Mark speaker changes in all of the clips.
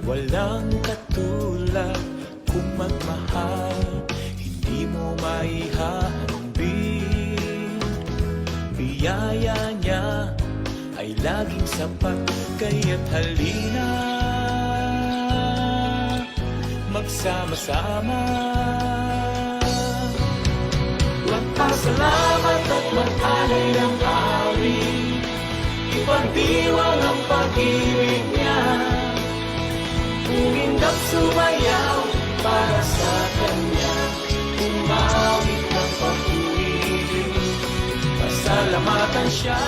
Speaker 1: Walang katulad kung magmahal, hindi mo maihahambing. Biyaya niya ay laging sapat, kaya't halina magsama-sama. Magpasalamat at mag-alay ng awit, ipagdiwang ang pag-ibig niya. Umindap sumayaw para sa Kanya, umawit ng pag-ibig, pasalamatan siya.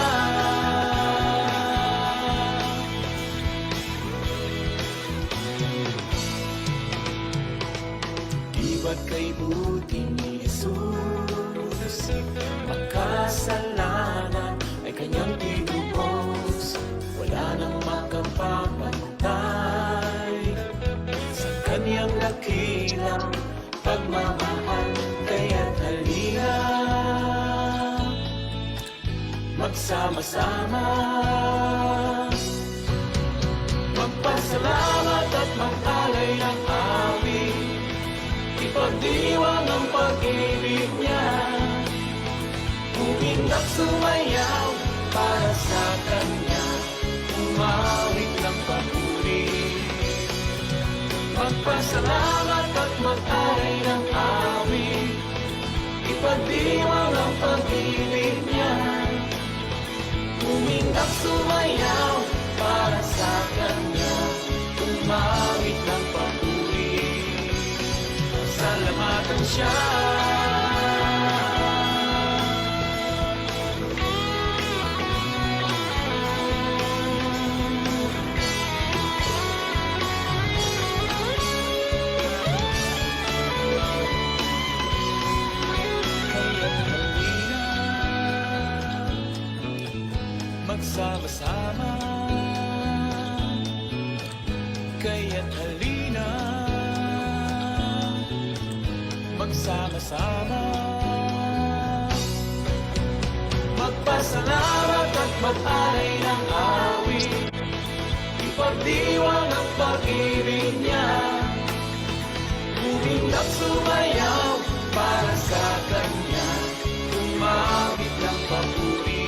Speaker 1: Iba't kay buti ni Jesus, makasalanan ay Kanyang tinubos, wala nang makapapantay sa Kanyang dakilang pagmamahal. Kaya't halina magsama-sama, magpasalamat at mag-alay ng awit, ipagdiwang ang pag-ibig niya. Umindap sumayaw para sa Kanya, umawit ng papuri. Magpasalamat at mag-alay ng awit, ipagdiwang ang pag-ibig niya. Umindap sumayaw para sa Kanya, umawit ng papuri. Salamatan siya. Magsama-sama, kaya't halina magsama-sama, magpasalamat at mag-alay ng awit, ipagdiwang ang pag-ibig niya. Umindap sumayaw para sa Kanya, umawit ng papuri.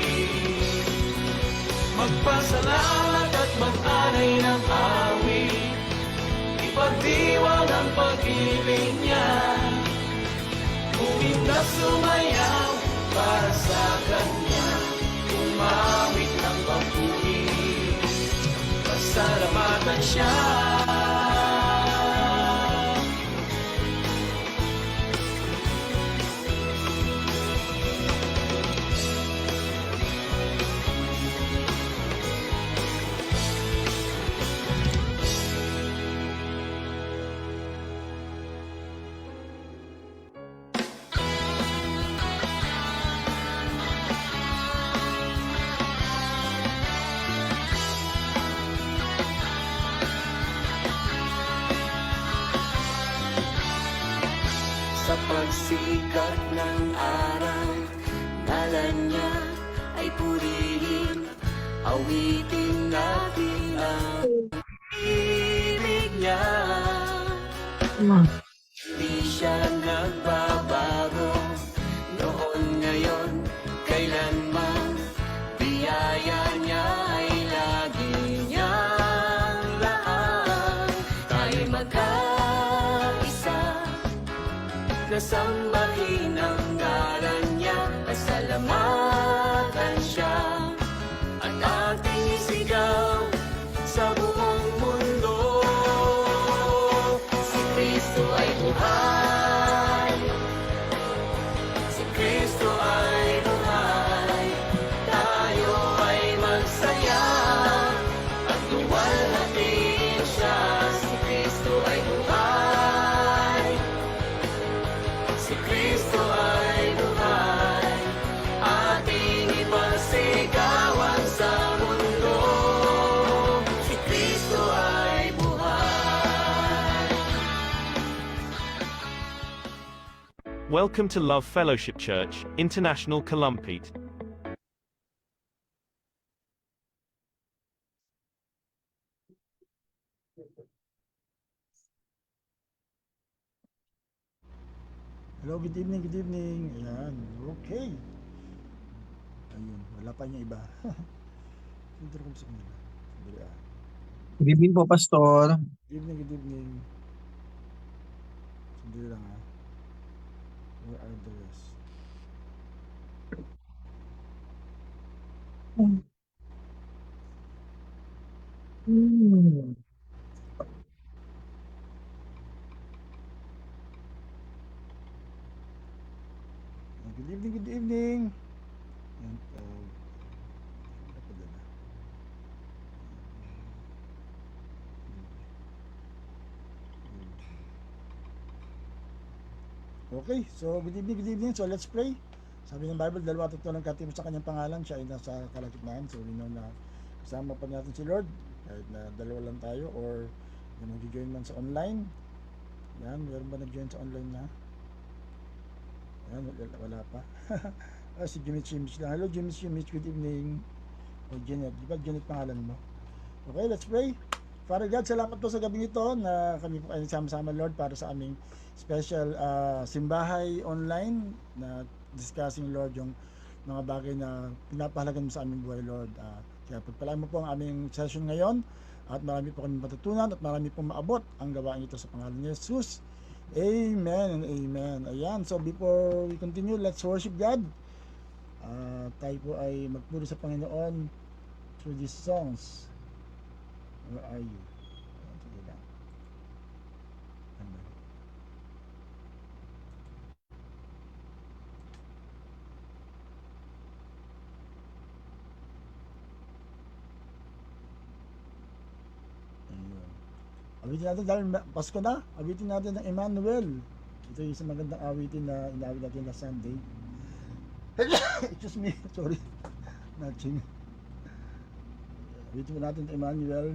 Speaker 1: Magpasalamat at mag-alay ng awit, ipagdiwang ang pag-ibig niya. Umindap sumayaw para sa Kanya, umawit ng papuri. Pasalamatan siya. Sa pagsikat ng araw, ngalan niya ay purihin, awitin natin ang ibig niya. Hindi siya nagbabago, noon, ngayon, kailanman. Biyaya niya ay lagi niyang laan. Tayo'y magkaisa, nasambahin ang ngalan niya, pasalamatan siya, at ating isigaw sa buong mundo. Si Kristo ay buhay, si Kristo ay buhay, tayo ay magsaya at luwalhatiin siya. Si Kristo ay buhay, si Kristo ay buhay, ating ipagsigawan sa mundo. Si Kristo ay buhay.
Speaker 2: Welcome to Love Fellowship Church, International Kalumpit.
Speaker 3: Hello, good evening, good evening. Ayan, okay. Ayun, wala pa niya iba. Filter ko sa kanila. Sandali ah.
Speaker 4: Good evening po, Pastor.
Speaker 3: Good evening, good evening. Sandali lang ah. Where are the rest? Good evening, good evening. Ayan, ano pa dala? Okay, so good evening, good evening. So let's pray. Sabi ng Bible, dalawa tatlo ng katipo sa kanyang pangalan, siya ay nasa kalagitnaan. So we know na kasama pa natin si Lord, kahit na dalawa lang tayo or yung mag-join man sa online. Yan, meron ba nag-join sa online na? Yan, wala pa. Si Jimmy Chimich lang. Hello Jimmy Chimich, good evening. O Janet, di ba Janet pangalan mo? Okay, let's pray. Father God, salamat po sa gabi ito na kami po ay sama-sama, Lord, para sa aming special simbahay online na discussing, Lord, yung mga bagay na pinapahalagan mo sa aming buhay, Lord. Kaya pagpalaan mo po ang aming session ngayon at marami po kami matutunan at marami pong maabot ang gawain ito sa pangalan ni Jesus. Amen and amen. Ayan, so before we continue, let's worship God. Tayo po ay magpuri sa Panginoon through these songs. Where are you? Ayan, sige lang. Ano? Ayun. Awitin natin dahil Pasko na. Awitin natin ng Emmanuel. Ito yung isang magandang awitin na inawit natin last Sunday. Excuse me. Sorry. Natching. Awitin natin ng Emmanuel.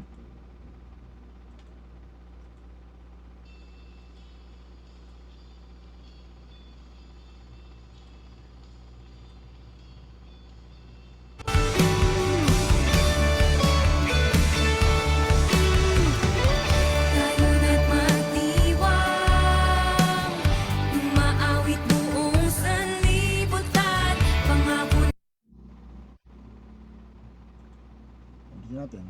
Speaker 1: Lalo't magdiwang, umaawit buong sanlibutan, pangako
Speaker 3: Awitin natin.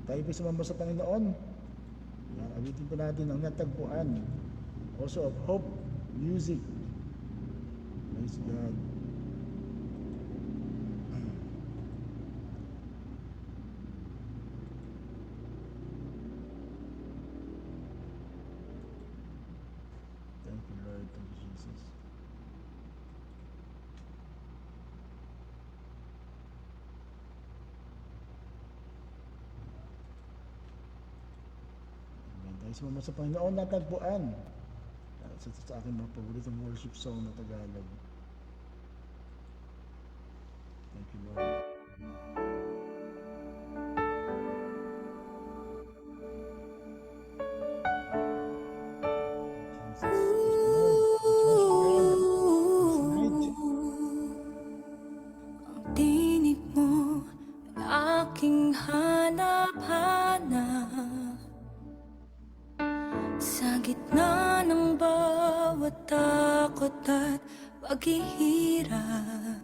Speaker 3: Tayo po'y sumamba sa Panginoon. Yan, awitin po natin ang natagpuan. Also of Hope Music. Praise God. Thank you, Lord. Thank you, Jesus. Amen. Tayo sumama sa Panginoon natagpuan. Sa akin mga paboritong worship song na Tagalog. Thank you, Lord. Jesus.
Speaker 1: Ang tinig mo ay aking hanap-hanap. Sa gitna ng bawat takot at paghihirap,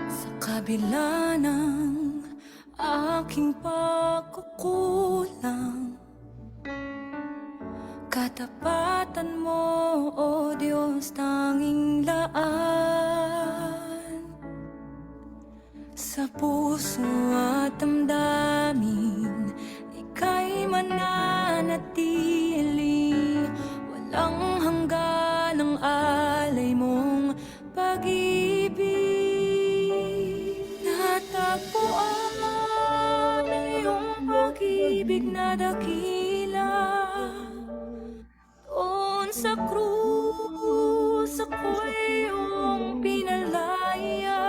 Speaker 1: sa kabila ng aking pagkukulang, katapatan mo, O Diyos, tanging laan. Sa puso at damdamin, ika'y mananatili. Walang hanggan ang alay mong pag-ibig. Natagpuan ang iyong pag-ibig na dakila. Doon sa krus ako'y iyong pinalaya.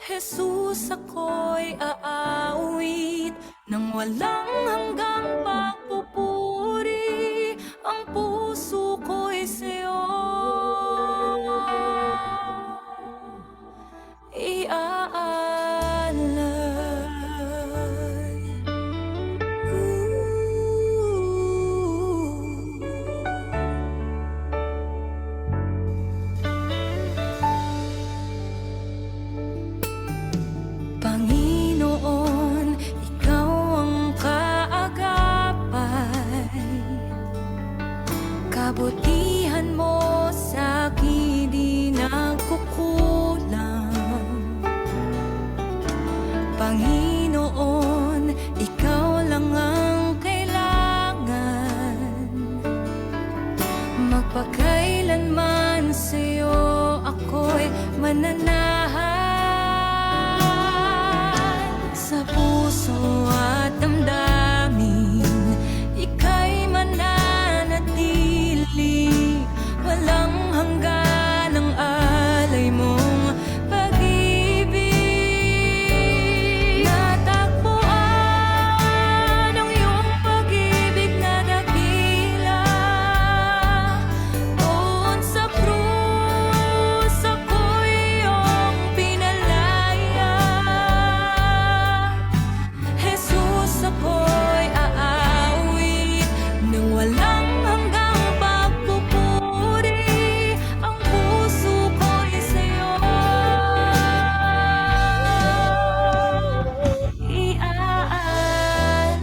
Speaker 1: Jesus, ako'y aawit ng walang hanggang pagpupuri. Ang puso ko'y sa'yo iaalay. Panginoon, ikaw ang kaagapay. Kabutihan mo sa'kin di nagkukulang. Panginoon, ikaw lang ang kailangan. Magpakailanman sa'yo ako'y mananahan. Sa puso at damdamin, ika'y mananatili. Walang hanggan ang alay mong pag-ibig. Natagpuan ang iyong pag-ibig na dakila. Doon sa krus ako'y iyong pinalaya. Jesus, ako'y aawit ng walang hanggang pagpupuri. Ang puso ko'y sa'yo iaalay.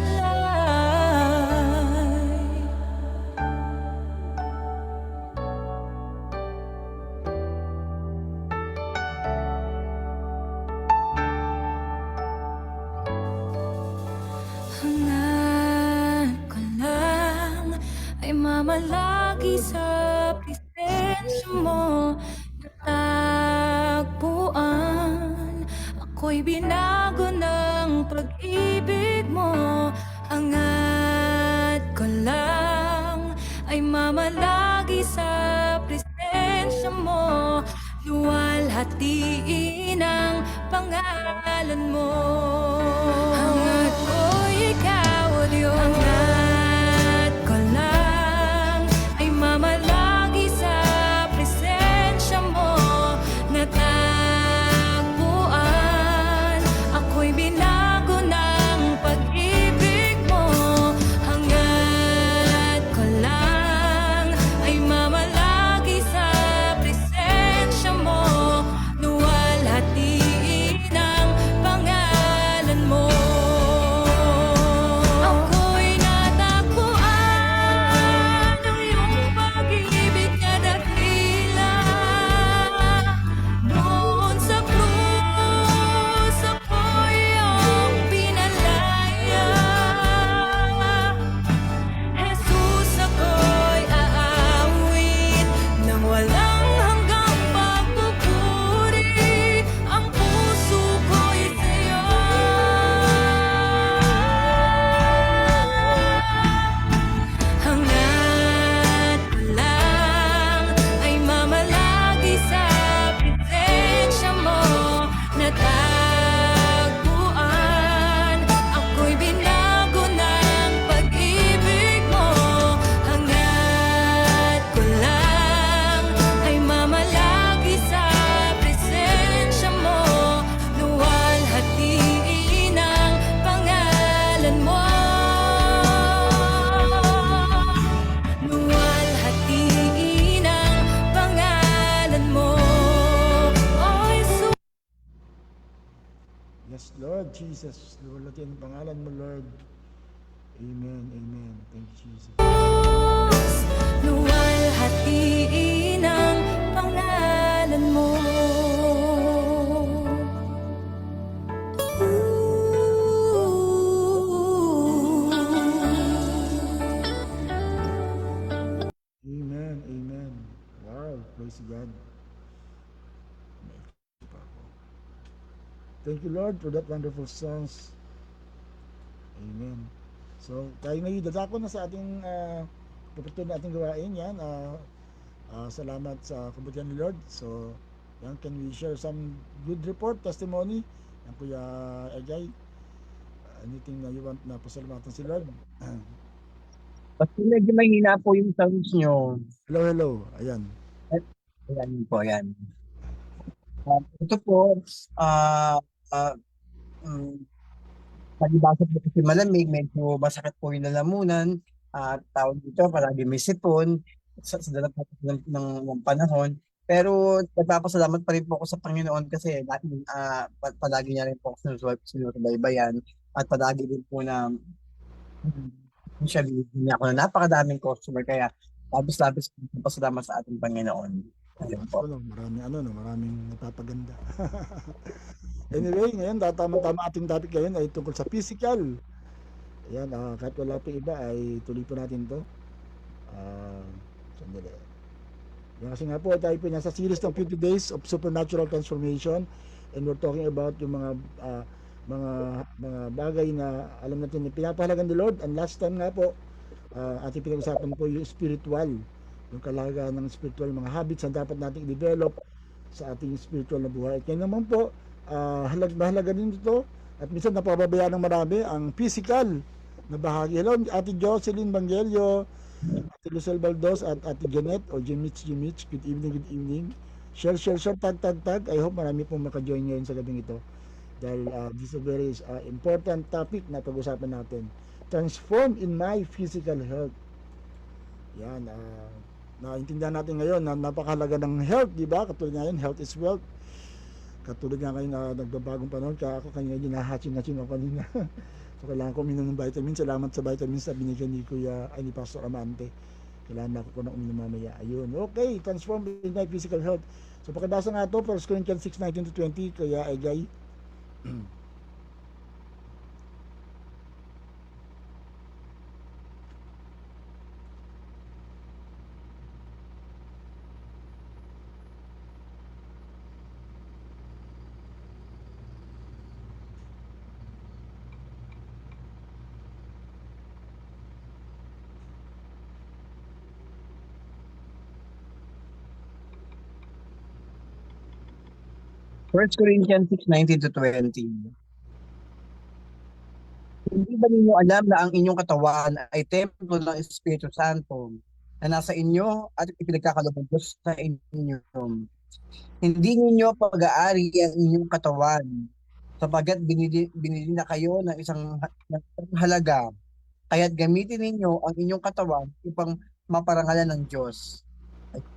Speaker 1: Hangad ko lang ay mamalagi sa presensya mo. Natagpuan, ako'y binago ng pag-ibig mo. Hangad ko lang ay mamalagi sa presensya mo. Luwalhatiin ang pangalan mo. Hangad ko'y ikaw, O Diyos. Hangad ko lang ay mamalagi sa presensya mo. Natagpuan, ako'y binago ng pag-ibig mo. Hangad ko lang ay mamalagi sa presensya mo. Luwalhatiin ang pangalan
Speaker 3: Lord Jesus. Luwalhati ang pangalan mo, Lord. Amen, amen. Thank you, Jesus.
Speaker 1: Luwalhatiin ang pangalan mo.
Speaker 3: Amen, amen. Wow, praise God. Thank you, Lord, for that wonderful songs. Amen. So, tayo ngayon dadako na sa ating puputol na ating gawain yan. Salamat sa kabutihan ni Lord. So, yan, can we share some good report, testimony? Yan, Kuya Egay. Anything na you want na pasalamatan si Lord?
Speaker 4: Basta medyo mahina po yung sounds nyo.
Speaker 3: Hello, hello. Ayan.
Speaker 4: Ayan po, ayan. Ito po, palibasa po kasi malamig, medyo masakit po yung lalamunan. Tawag dito, palagi may sipon sa dala po ng panahon. Pero nagpapasalamat pa rin po ako sa Panginoon kasi palagi niya rin po ako sinusubaybayan at palagi din po na siya binigyan niya ako na napakadaming customer kaya labis-labis po pasalamat sa ating Panginoon. Ayun po.
Speaker 3: Maraming napapaganda. Anyway, ngayon tama-tama ating topic ngayon ay tungkol sa physical. Ayan, kahit wala pa iba ay tuloy po natin to. Sandali. Yan, kasi nga po tayo po nasa series ng 50 Days of Supernatural Transformation and we're talking about yung mga bagay na alam natin na pinapahalagan ni Lord. And last time nga po, ating pinag-usapan po yung spiritual, yung kalagayan ng spiritual, mga habits na dapat nating i-develop sa ating spiritual na buhay. At kaya naman po, mahalaga din ito at minsan napababayaan ng marami ang physical na bahagi. Hello, Ate Jocelyn Bangelio, Ate Lucel Baldos at Ate Janet o Jimich. Good evening. Share, tag. I hope marami pong maka-join ngayon sa gabing ito. Dahil this is a very important topic na pag-usapan natin. Transform in my physical health. Yan, naintindihan natin ngayon na napakahalaga ng health, di ba? Katulad ngayon, health is wealth. Katulad nga ngayon na nagbabagong panahon, kaya ako kanina hinahatching ako kanina. So kailangan ko uminom ng vitamins. Salamat sa vitamins na binigyan ni Pastor Amante. Kailangan ako na uminom mamaya. Ayun, okay, transform in my physical health. So pakibasa nga ito, 1 Corinthians 6:19-20, kaya Egay.
Speaker 4: 1 Corinthians 6:19-20. Hindi ba ninyo alam na ang inyong katawan ay templo ng Espiritu Santo na nasa inyo at ipinagkakaloob ng Diyos sa inyo? Hindi ninyo pag-aari ang inyong katawan sapagkat binili na kayo ng isang halaga. Kaya't gamitin ninyo ang inyong katawan upang maparangalan ng Diyos.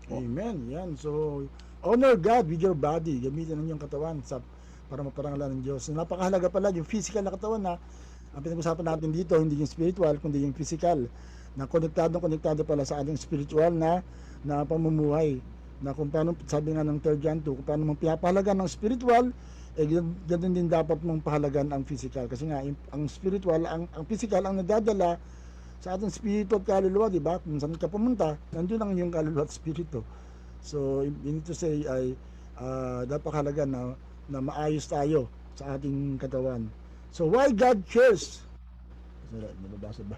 Speaker 3: Amen. Yan. So, honor God with your body. Gamitin ang inyong katawan para maparangalan ng Diyos. So, napakahalaga pala yung physical na katawan na ang pinag-usapan natin dito, hindi yung spiritual, kundi yung physical. Na konektado pala sa ating spiritual na pamumuhay. Na kung paano, sabi nga ng 3 John 2, kung paano mong pinapahalagan ng spiritual, ganun din dapat mong pahalagan ang physical. Kasi nga, ang spiritual, ang physical, ang nadadala sa ating spirito at kaluluwa, di ba? Kung saan ka pumunta, nandun ang iyong kaluluwa at spirito. So, you need to say ay napakahalaga na maayos tayo sa ating katawan. So, why God cares? Nababasa ba?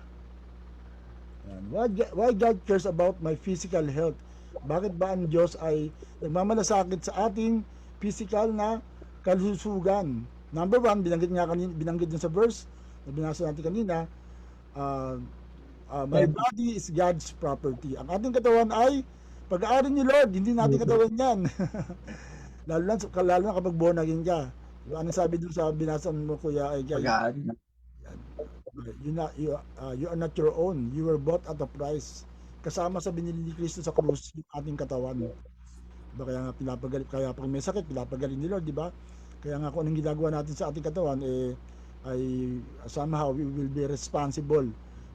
Speaker 3: Yan. Why God cares about my physical health? Bakit ba ang Diyos ay nagmamalasakit sa ating physical na kalusugan? Number 1, binanggit din sa verse na binasa natin kanina, my body is God's property. Ang ating katawan ay pag-aari ni Lord, hindi natin katawan yan. lalo na kapag born again ka. Ano sabi dun sa binasa mo, Kuya Egay? You are not your own. You were bought at a price. Kasama sa binili ni Kristo sa krus yung ating katawan. Diba? Kaya nga pinapagal, kaya pag may sakit, pinapagalin ni Lord, di ba? Kaya nga kung anong ginagawa natin sa ating katawan, ay somehow we will be responsible.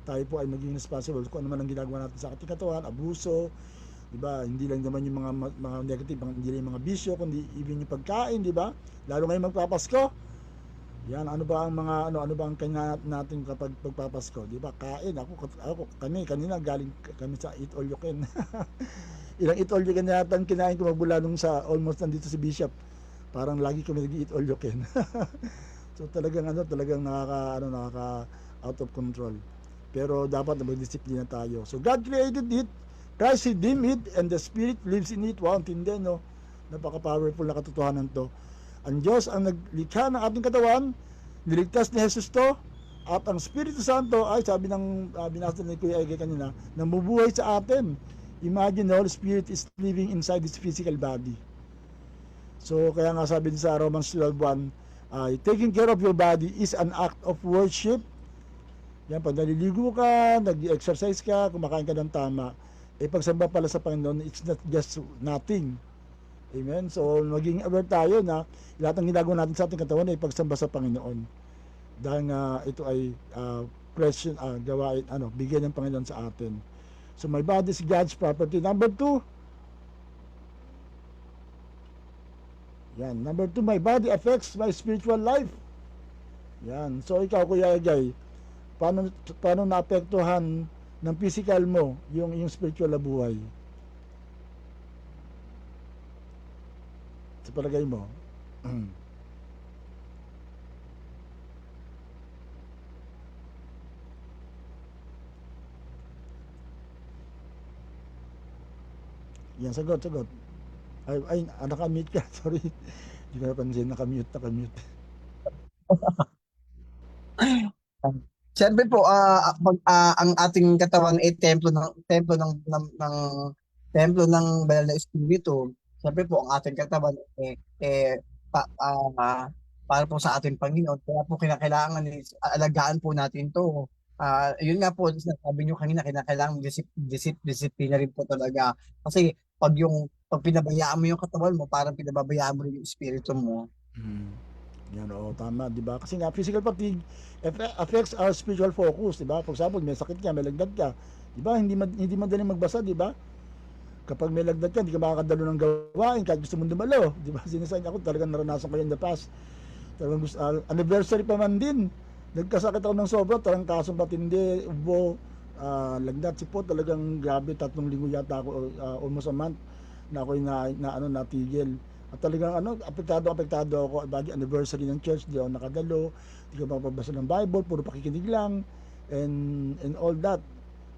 Speaker 3: Tayo po ay maging responsible kung ano man ang ginagawa natin sa ating katawan, abuso, di ba? Hindi lang naman yung mga negative, hindi lang yung mga bisyo, kundi even yung pagkain, di ba? Lalo ngayon magpapasko. Yan, ano ba ang mga ano ba ang kanya natin kapag pagpapasko, di ba? Kain, kami kanina galing kami sa Eat All You Can. Ilang Eat All You Can yata ang kinain ko magmula nung sa almost nandito si Bishop. Parang lagi kami nag-eat all you can. So talagang nakaka out of control. Pero dapat na magdisiplina tayo. So God created it, Christ redeemed it, and the Spirit lives in it. Wow, tindi, no? Napaka-powerful na katotohanan to. Ang Diyos ang naglikha ng ating katawan, niligtas ni Jesus to, at ang Espiritu Santo ay, sabi ng binasa ni Kuya Ege kanina, namubuhay sa atin. Imagine the Holy Spirit is living inside this physical body. So kaya nga sabi din sa Romans 12:1, taking care of your body is an act of worship. Yan, pag naliligo ka, nag-exercise ka, kumakain ka ng tama, pagsamba pala sa Panginoon, it's not just nothing. Amen? So maging aware tayo na lahat ng ginagawa natin sa ating katawan ay pagsamba sa Panginoon. Dahil nga ito ay gawain, bigyan ng Panginoon sa atin. So my body is God's property. Number 2, yan. Number 2, my body affects my spiritual life. Yan. So ikaw, Kuya Egay, paano naapektuhan ng physical mo yung spiritual na buhay? Sa palagay mo? Yan, sagot. Ay, naka-mute ka. Sorry. Hindi ko napansin. Naka-mute.
Speaker 4: Siyempre po, ang ating katawan ay templo ng banal na espiritu. Siyempre po, ang ating katawan para po sa ating Panginoon. Kaya po kinakailangan alagaan po natin to. Yun nga po, sabi nyo kanina, kinakailangan disiplina rin po talaga. Kasi pag pinabayaan mo yung katawan mo, parang pinababayaan mo rin yung espiritu mo.
Speaker 3: Yan, tama, di ba? Kasi nga, physical fatigue affects our spiritual focus, di ba? For example, may sakit ka, may lagdad ka, di ba? Hindi madaling magbasa, di ba? Kapag may lagdad ka, hindi ka makakadalo ng gawain kahit gusto mong dumalo, di ba? Sinasabi ako, talagang naranasan ko yan in the past. Talagang anniversary pa man din, nagkasakit ako ng sobra, talagang kasong patindi, ubo, lagdat, sipot, talagang grabe, 3 linggo yata ako, almost a month na ako'y natigil. At talagang apektado ako, bagi anniversary ng church, di ako nakadalo, di ko mapabasa ng Bible, puro pakikinig lang, and all that.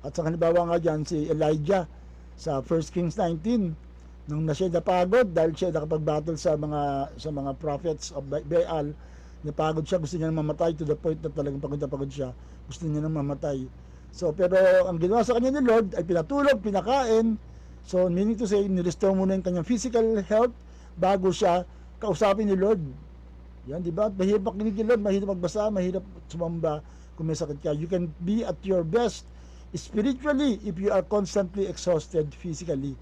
Speaker 3: At sa halimbawa nga dyan, si Elijah sa 1 Kings 19, nung na siya napagod dahil siya nakapag-battle sa mga prophets of Baal, napagod siya, gusto niya nang mamatay to the point na talagang pagod siya, gusto niya nang mamatay. So pero ang ginawa sa kanya ni Lord ay pinatulog, pinakain. So meaning to say, nirestore muna yung kanyang physical health bago siya kausapin ni Lord. Yan, di ba? Mahirap makinig ni Lord, mahirap magbasa, mahirap sumamba kung may sakit ka. You can be at your best spiritually if you are constantly exhausted physically.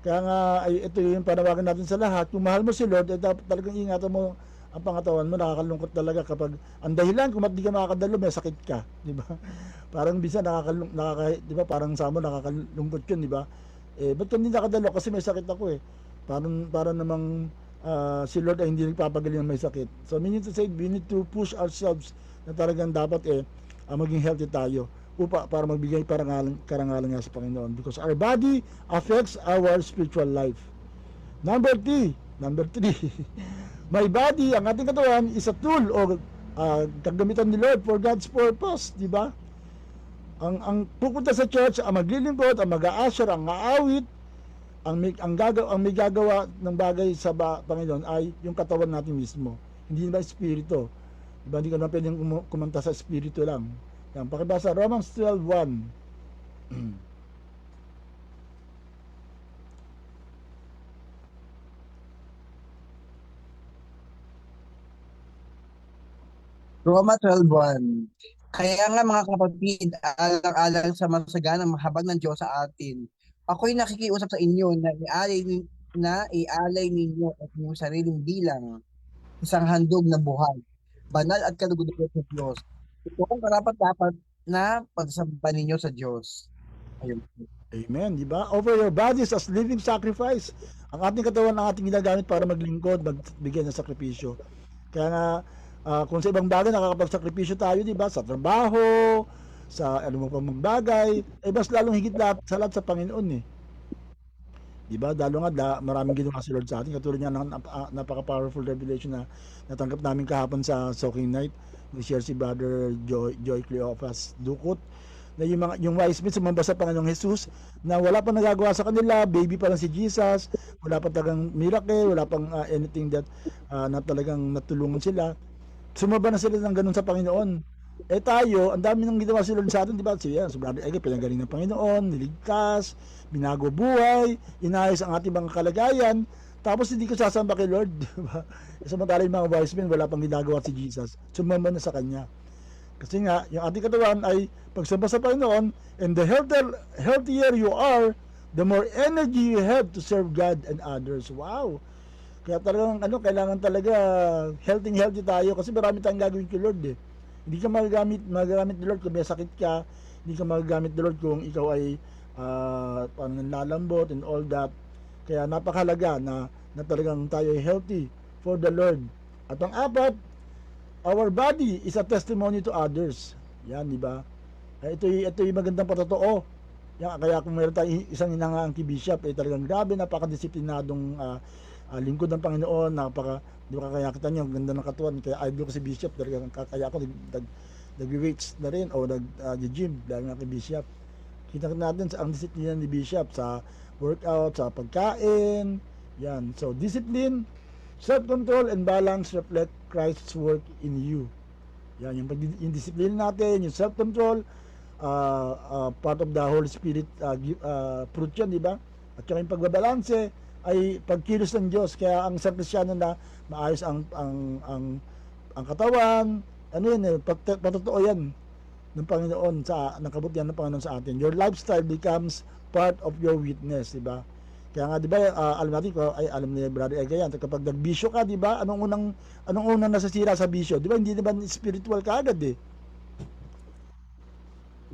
Speaker 3: Kaya nga, ito yung panawagan natin sa lahat. Kung mahal mo si Lord, dapat talagang ingatan mo ang pangatawan mo. Nakakalungkot talaga kapag ang dahilan kung ba't di ka makakadalo, may sakit ka, di ba? Parang bisa di ba? Parang sa mo nakakalungkot 'yun, di ba? Ba't ka hindi nakadalo? Kasi may sakit ako eh. Parang namang si Lord ay hindi nagpapagaling ng may sakit. So meaning to say, we need to push ourselves na talagang dapat maging healthy tayo para magbigay karangalan nga sa Panginoon, because our body affects our spiritual life. Number 3, my body, ang ating katawan, is a tool o kagamitan ni Lord for God's purpose, di ba? Ang pupunta sa church, ang maglilingkod, ang mag-a-usher, ang aawit, ang may gagawa ng bagay sa Panginoon ay yung katawan natin mismo, hindi ba espiritu, di ba? Hindi ka na pwedeng kumanta sa espiritu lang. Yan, pakibasa Romans 12:1.
Speaker 4: Roma 12:1. Kaya nga mga kapatid, alang-alang sa masaganang mahabag ng Diyos sa atin, ako'y nakikiusap sa inyo na ialay ninyo at inyong sariling bilang isang handog na buhay, banal at kalugugan sa Diyos. Ito ang karapat-dapat na pagsamba ninyo sa Diyos. Ayun.
Speaker 3: Amen, di ba? Offer your bodies as living sacrifice. Ang ating katawan ang ating ginagamit para maglingkod, magbigay ng sakripisyo. Kaya nga, kung sa ibang bagay nakakapagsakripisyo tayo, di ba? Sa trabaho, sa ano mo pang bagay, mas lalong higit lahat sa lahat sa Panginoon eh. Di ba? Dalo nga, maraming ginawa si Lord sa atin. Katulad niya ng napaka-powerful revelation na natanggap namin kahapon sa Soaking Night. Nag-share si Brother Joy Cleophas Dukot na yung wise men sumamba sa Panginoong Jesus na wala pang nagagawa sa kanila, baby pa lang si Jesus, wala pang talagang miracle, wala pang anything that na talagang natulungan sila. Sumamba na sila ng ganun sa Panginoon. Eh tayo, ang dami nang ginawa si Lord sa atin, di ba? Si Brother Ege, pinagaling ng Panginoon, niligtas, binago buhay, inayos ang ating mga kalagayan, tapos hindi ko sasamba kay Lord, di ba? Samantala yung mga wise men, wala pang ginagawa si Jesus, sumamba na sa Kanya. Kasi nga, yung ating katawan ay pagsamba sa Panginoon, and the healthier you are, the more energy you have to serve God and others. Wow! Kaya talagang kailangan talaga healthy tayo kasi marami tayong gagawin kay Lord eh. Hindi ka magagamit ni Lord kung may sakit ka, hindi ka magagamit ni Lord kung ikaw ay pananlalambot and all that. Kaya napakahalaga na talagang tayo ay healthy for the Lord. At ang apat, our body is a testimony to others. Yan, di ba? Ito yung magandang patotoo. Yan, kaya kung mayroon tayong isang inangang bishop, talagang grabe, napakadisiplinadong lingkod ng Panginoon, di ba kaya kita niyo, ganda ng katawan, kaya idol ko si bishop, talagang kaya ako nag-weights na rin, o nag-gym, dahil nga kay bishop. Kita natin ang disiplina ni bishop sa workout, sa pagkain, yan. So, discipline, self-control, and balance reflect Christ's work in you. Yan, yung disiplina natin, yung self-control, part of the Holy Spirit fruit yan, di ba? At saka yung pagbabalanse ay pagkilos ng Diyos. Kaya ang sa Kristyano na maayos ang katawan, ano yan, patotoo yan ng Panginoon, ng kabutihan ng Panginoon sa atin. Your lifestyle becomes part of your witness, di ba? Kaya nga, di ba, alam natin ko, ay alam ni Brother Ege yan, kapag nagbisyo ka, di ba, anong unang nasasira sa bisyo? Di ba, hindi naman spiritual ka agad eh.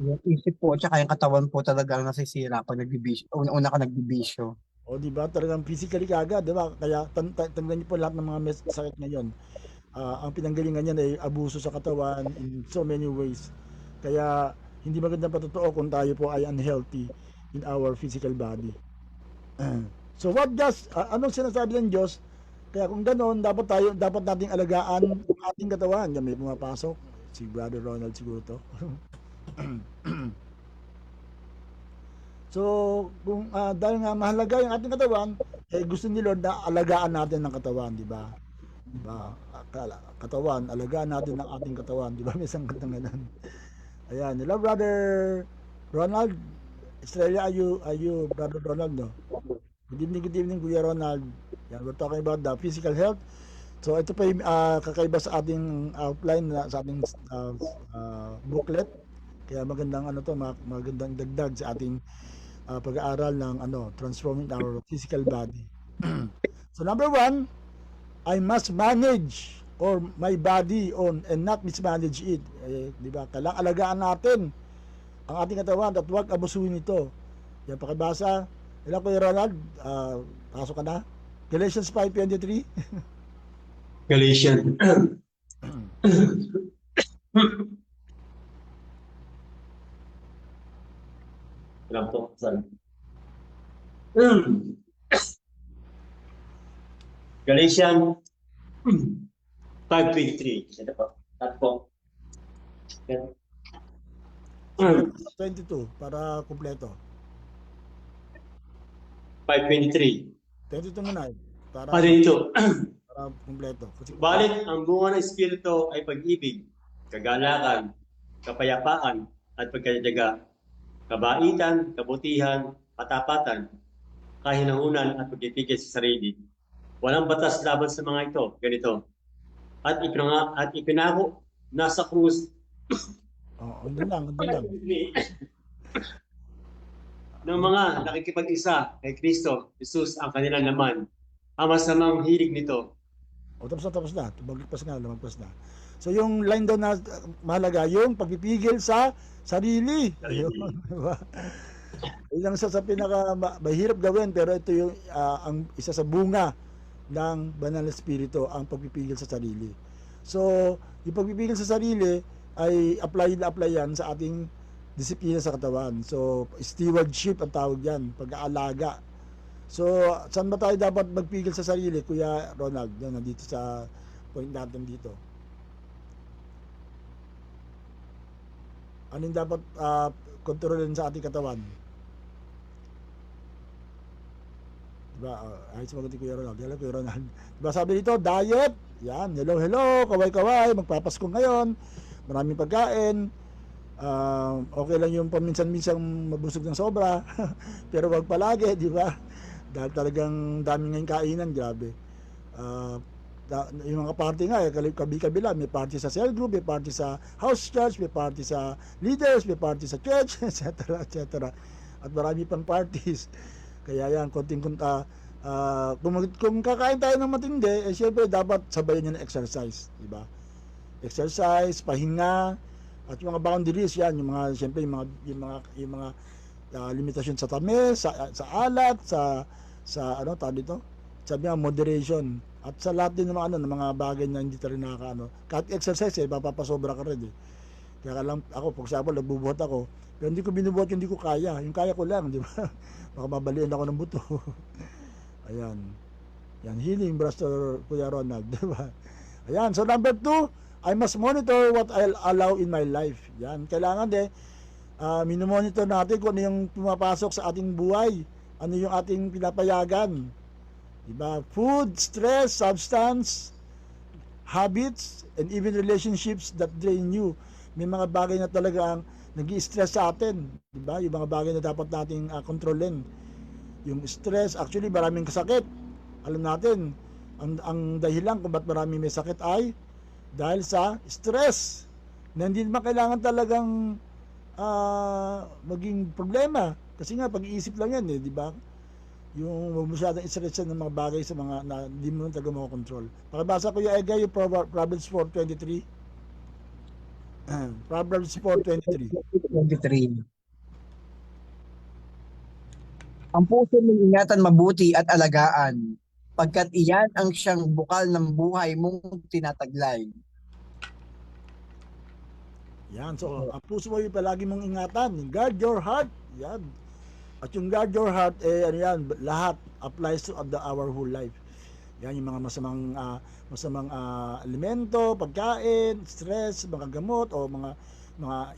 Speaker 4: Yung isip po, tsaka yung katawan po talaga ang nasisira pag nagbibisyo, una ka nagbibisyo.
Speaker 3: O di ba, talagang physically ka agad, di ba? Kaya tandaan niyo po lahat ng mga sakit ngayon. Ang pinanggalingan niyan ay abuso sa katawan in so many ways. Kaya hindi magandang patotoo kung tayo po ay unhealthy in our physical body. So what does anong sinasabi ng Diyos? Kaya kung ganoon, dapat nating alagaan ang ating katawan. Yan, may pumapasok si Brother Ronald siguro to. So, kung dahil nga mahalaga yung ating katawan, gusto ni Lord na alagaan natin ng katawan, di ba? Diba? Katawan, alagaan natin ng ating katawan, di ba? May isang kantang ganun. Ayan, hello Brother Ronald. Australia, are you Brother Ronald, no? Good evening, Kuya Ronald. Yan, we're talking about the physical health. So, ito pa yung kakaiba sa ating outline, sa ating booklet. Kaya magandang magandang dagdag sa ating pag-aaral ng transforming our physical body. So number 1, I must manage or my body on and not mismanage it. Di ba? Kailangan alagaan natin ang ating katawan at huwag abusuin ito. Yan, pakibasa. Ilan ko yung Ronald? Pasok ka na. Galatians 5:23.
Speaker 5: Galatians. Alam po, saan? Galatians 5:23. Ito po. At po.
Speaker 3: 22 para kumpleto.
Speaker 5: 5:23.
Speaker 3: 22 muna para
Speaker 5: Dito.
Speaker 3: para kumpleto.
Speaker 5: Balit ang bunga ng Espiritu ay pag-ibig, kagalakan, kapayapaan, at pagkatyaga, kabaitan, kabutihan, katapatan, kahinahunan at pagtitiis sa sarili. Walang batas laban sa mga ito, ganito. At ipinako nasa krus.
Speaker 3: Hindi lang.
Speaker 5: ng mga nakikipag-isa kay Kristo, Jesus ang kanilang laman. Ang masamang hilig nito
Speaker 3: O tapos na. Lumagpas na. So yung line doon na mahalaga, yung pagpipigil sa sarili. Ayun, diba? Yun ang isa sa pinaka mahirap gawin, pero ito yung ang isa sa bunga ng banal na espiritu, ang pagpipigil sa sarili. So, yung pagpipigil sa sarili ay apply yan sa ating disiplina sa katawan. So, stewardship ang tawag yan, pag-aalaga. So, saan ba tayo dapat magpigil sa sarili, Kuya Ronald? Yan, nandito sa point natin dito. Anong dapat kontrolin sa ating katawan? Diba? Ay, sumagot ni Kuya Ronald. Hello, Kuya Ronald. Diba sabi dito, diet. Yan, hello, kaway-kaway. Magpapasko ngayon. Maraming pagkain. Okay lang yung paminsan-minsan mabusog ng sobra. Pero wag palagi, di ba? Dahil talagang dami ngayong kainan, grabe. Yung mga party nga, kabi-kabila. May party sa cell group, may party sa house church, may party sa leaders, may party sa church, etc. etc. At marami pang parties. Kaya yan, kung kakain tayo ng matindi, eh syempre dapat sabayan yun ng exercise, di ba? Exercise, pahinga, at yung mga boundaries yan, yung mga syempre yung mga limitasyon sa tamis, sa alat, sa ano tawag dito? Sabi nga moderation. At sa lahat din ng mga bagay na hindi tayo nakakaano. Kahit exercise mapapasobra ka rin eh. Kaya lang ako, for example, nagbubuhat ako, pero hindi ko binubuhat yung hindi ko kaya. Yung kaya ko lang, di ba? Baka mabalian ako ng buto. Ayan. Yan, healing, Brother Kuya Ronald, di ba? Ayan, so number 2, I must monitor what I'll allow in my life. Yan, kailangan minomonitor natin kung ano yung pumapasok sa ating buhay. Ano yung ating pinapayagan. Diba? Food, stress, substance, habits, and even relationships that drain you. May mga bagay na talagang nag-i-stress sa atin. Diba? Yung mga bagay na dapat nating kontrolin. Yung stress, actually maraming kasakit. Alam natin, ang dahilan kung ba't marami may sakit ay dahil sa stress. Na hindi naman kailangan talagang maging problema. Kasi nga, pag-iisip lang yan di ba? Yung masyadong stress ng mga bagay sa mga na hindi mo talaga makakontrol. Pakibasa ko yung Egay, yung Proverbs 4:23. Proverbs 4:23.
Speaker 4: 23. Ang puso mong ingatan mabuti at alagaan, pagkat iyan ang siyang bukal ng buhay mong tinataglay.
Speaker 3: Yan, so ang puso mo yung palagi mong ingatan. Guard your heart. Yan. At yung guard your heart, ano yan, lahat applies to our whole life. Yan, yung mga masamang alimento, pagkain, stress, mga gamot, o mga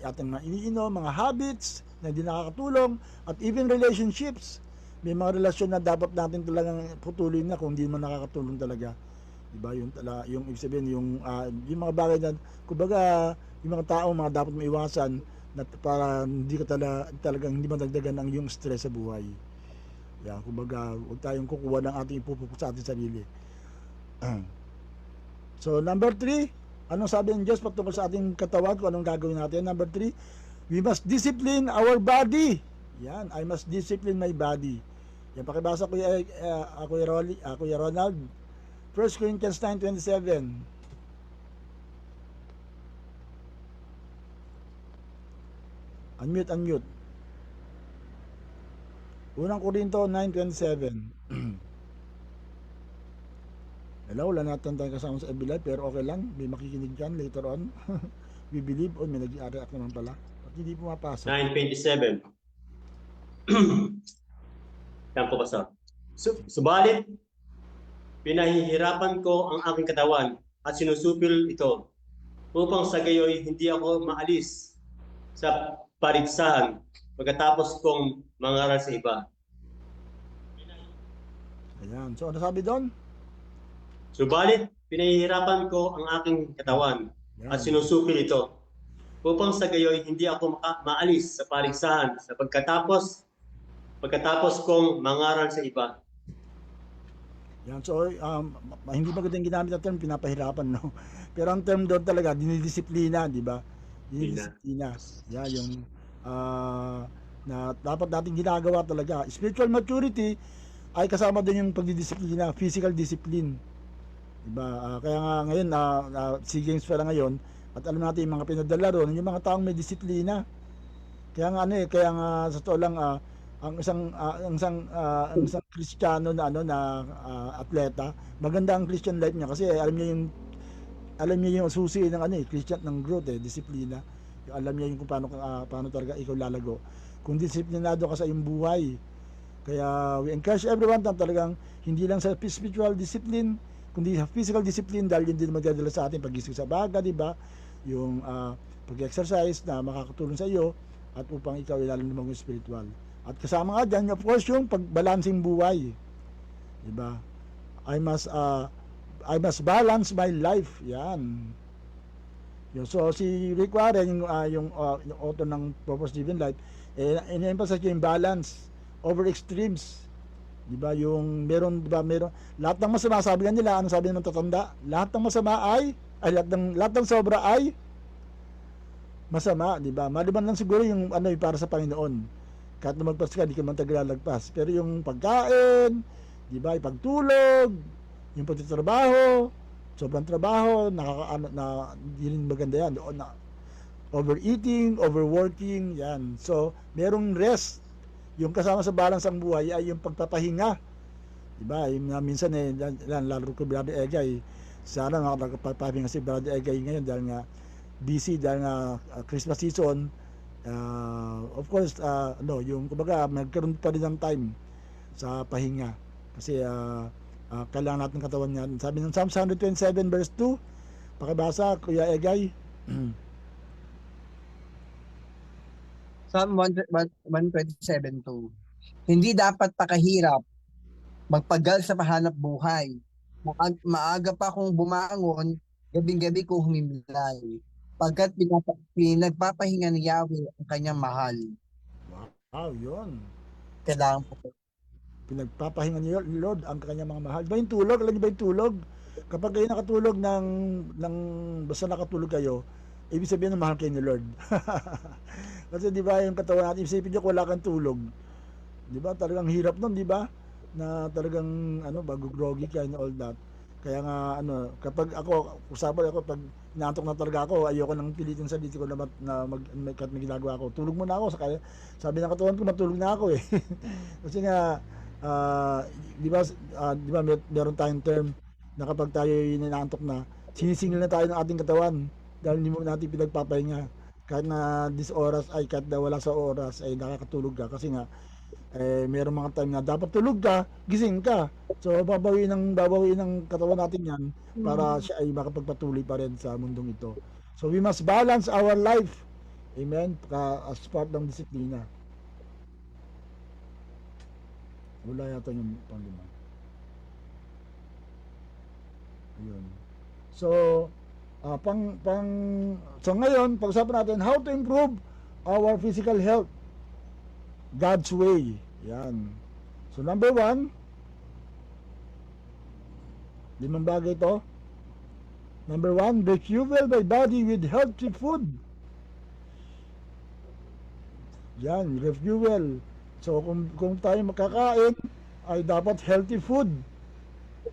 Speaker 3: ating mga iniinom, mga habits na hindi nakakatulong, at even relationships. May mga relasyon na dapat natin talagang putulin na kung hindi man nakakatulong talaga. Diba? Yung ibig sabihin, yung mga bagay na, kumbaga, yung mga tao, mga dapat maiwasan, na para hindi ka talagang hindi madagdagan ang yung stress sa buhay. Yan, kumbaga, huwag tayong kukuha ng ating ipupukot sa ating sarili. So, number 3, anong sabi ng Diyos patungkol sa ating katawan, kung anong gagawin natin? Number 3, we must discipline our body. Yan, I must discipline my body. Yan, pakibasa ko Kuya Ronald. 1 Corinthians 9:27. Unmute. Unang Korinto 9:27. Hello, wala natin tayong kasama sa FB Live, pero okay lang. May makikinig dyan later on. We believe, may nag-i-react naman pala. At hindi pumapasok.
Speaker 5: 9:27. Yan po, Pastor. Subalit, pinahihirapan ko ang aking katawan at sinusupil ito upang sa gayoy hindi ako maalis sa paligsahan pagkatapos kong mangaral sa iba.
Speaker 3: Ayan. So, ano sabi doon?
Speaker 5: Subalit, pinahihirapan ko ang aking katawan at sinusupil ito upang sa gayoy hindi ako maalis sa paligsahan sa pagkatapos kong mangaral sa iba.
Speaker 3: Yan. So, hindi magandang ginamit na term, pinapahirapan, no? Pero ang term doon talaga, dinidisiplina, di ba? Dinidisiplina. Yan, yung na dapat natin ginagawa talaga. Spiritual maturity ay kasama din yung pagdidisiplina, physical discipline. Diba? Kaya nga ngayon SEA Games pa lang ngayon at alam natin yung mga pinadala ron, yung mga taong may disiplina. Kaya nga kaya nga sa totoo lang ang isang Kristiyano na atleta, maganda ang Christian life niya kasi alam niya yung susi ng Christian ng growth disiplina. Alam niya yung kung paano talaga ikaw lalago. Kung disiplinado ka sa iyong buhay. Kaya we encourage everyone na talagang hindi lang sa spiritual discipline, kundi sa physical discipline dahil yun din magdadala sa atin pagising sa baga, di ba? Yung pag-exercise na makakatulong sa iyo at upang ikaw ilalim mo yung spiritual. At kasama nga dyan, of course, yung pagbalancing buhay. Di ba? I must balance my life. Yan. So si Rick Warren, yung author ng Purpose Driven Life, in-emphasize yung balance over extremes. 'Di ba? Yung meron lahat ng masama, sabi nila, ano sabi ng tatanda? Lahat ng masama lahat ng sobra ay masama, 'di ba? Maliban lang siguro yung para sa Panginoon. Kahit na magpas ka, di ka man tagalalagpas. Pero yung pagkain, 'di ba? Yung pagtulog, yung pagtatrabaho, sobrang trabaho, hindi rin maganda yan. Doon overeating, overworking, yan. So, merong rest. Yung kasama sa balance ang buhay ay yung pagpapahinga. Diba? Yung minsan lalo ko Brother Egay, sana nakapagpapahinga si Brother Egay ngayon dahil nga busy, dahil nga Christmas season. Of course, yung kumbaga, magkaroon pa rin ng time sa pahinga. Kasi, kailangan natin katawan niya. Sabi ng Psalms 127 verse 2, pakibasa, Kuya Egay.
Speaker 4: Psalm 127:2. Hindi dapat pakahirap magpagal sa pahanap buhay. Maaga pa akong bumangon, gabing-gabi kong humimlay. Pagkat pinagpapahinga ni Yahweh ang kanyang mahal.
Speaker 3: Wow, yun.
Speaker 4: Kailangan po.
Speaker 3: Pinagpapahinga ni Lord ang kanyang mga mahal. Ba yung tulog? Alam niyo ba yung tulog? Kapag kayo nakatulog basta nakatulog kayo, ibig sabihin na mahal kayo ni Lord. Kasi di ba yung katawan natin, isipin niyo kung wala kang tulog. Di ba? Talagang hirap nun, di ba? Na talagang bago groggy ka and all that. Kaya nga kapag usapan ako pag inaantok na talaga ako, ayoko nang pilitin sa dito ko na may ginagawa ako. Tulog muna ako, sabi ng katawan ko matulog na ako eh. Kasi nga di ba meron tayong term na kapag tayo inaantok na, sinisingil na tayo ng ating katawan dahil hindi mo natin pinagpapahinga. Kahit na kahit na wala sa oras ay nakakatulog ka kasi nga mayroong mga time na dapat tulog ka, gising ka. So babawiin ng katawan natin 'yan para siya ay makapagpatuloy pa rin sa mundong ito. So we must balance our life. Amen. As part ng disiplina. Wala yata yung panglima. Ayun. So so ngayon, pag-usapan natin how to improve our physical health God's way. Yan. So number 1, 5 bagay ito. Number 1, refuel my body with healthy food. Yan, refuel. So kung tayo makakain ay dapat healthy food.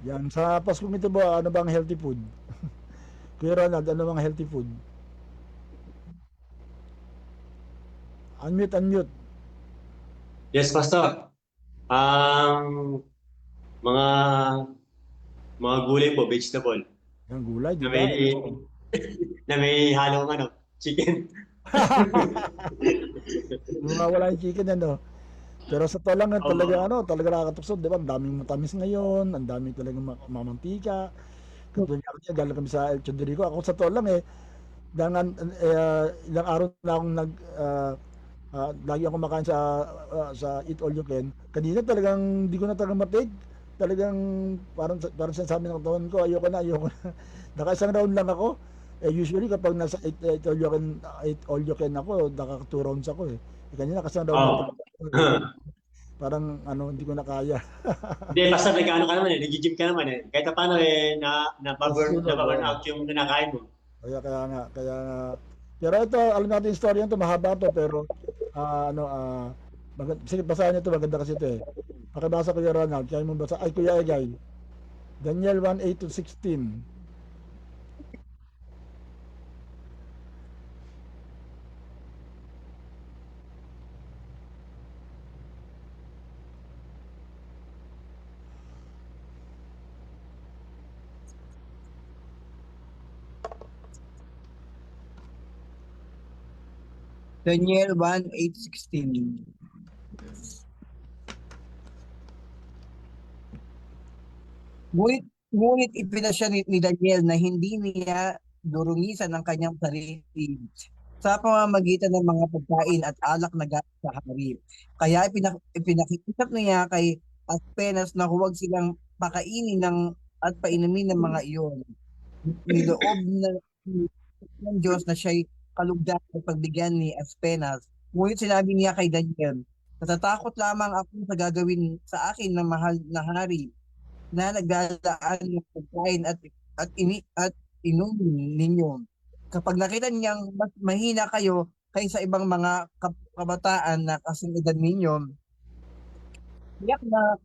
Speaker 3: Yan, sa Paskong ito ba, ano bang healthy food? Kuya Ronald, ano bang healthy food? Unmute.
Speaker 5: Yes, Pastor. Mga gulay po, vegetable.
Speaker 3: Yung gulay, di
Speaker 5: Na
Speaker 3: ba?
Speaker 5: na may halong chicken.
Speaker 3: Wala yung chicken Pero sa to lang talaga talaga nakakatuksod, di ba? Ang daming matamis ngayon, ang daming talagang mamantika. Katulad niya, galing kami sa El Chondrico. Ako sa to lang ilang araw na akong lagi akong makain sa Eat All You Can. Kanina talagang hindi ko na talagang matake. Talagang parang sinasabi ng katawan ko, ayoko na. Naka-isang round lang ako. Usually kapag nasa Eat All You Can ako, naka 2 rounds ako . Kanina naka-isang round lang ako. Parang hindi ko na kaya.
Speaker 5: Hindi, basta nag-ano ka naman nag-gym ka naman Kahit paano na-burn out yung kinakain mo.
Speaker 3: Kaya nga. Pero ito, alam natin yung story nito, mahaba to, pero sige, basahin nyo ito, maganda kasi ito Pakibasa Kuya Ronald, kaya mo basa. Ay, Kuya Egay. Daniel 1:8-16.
Speaker 4: Daniel 1:8-16. Ngunit ipinasya ni Daniel na hindi niya durungisan ang kanyang sarili sa pamamagitan ng mga pagkain at alak na galing sa hari. Kaya ipinakiusap niya kay Aspenas na huwag silang pakainin at painumin ng mga iyon. Niloob ng Diyos na siya'y kalugdan at pagbigyan ni Aspenas. Ngunit sinabi niya kay Daniel, natatakot lamang ako sa gagawin sa akin ng mahal na hari na naglalaan ng pagkain at inumin ninyo. Kapag nakita niyang mas mahina kayo kaysa ibang mga kabataan na kasing edad ninyo, tiyak na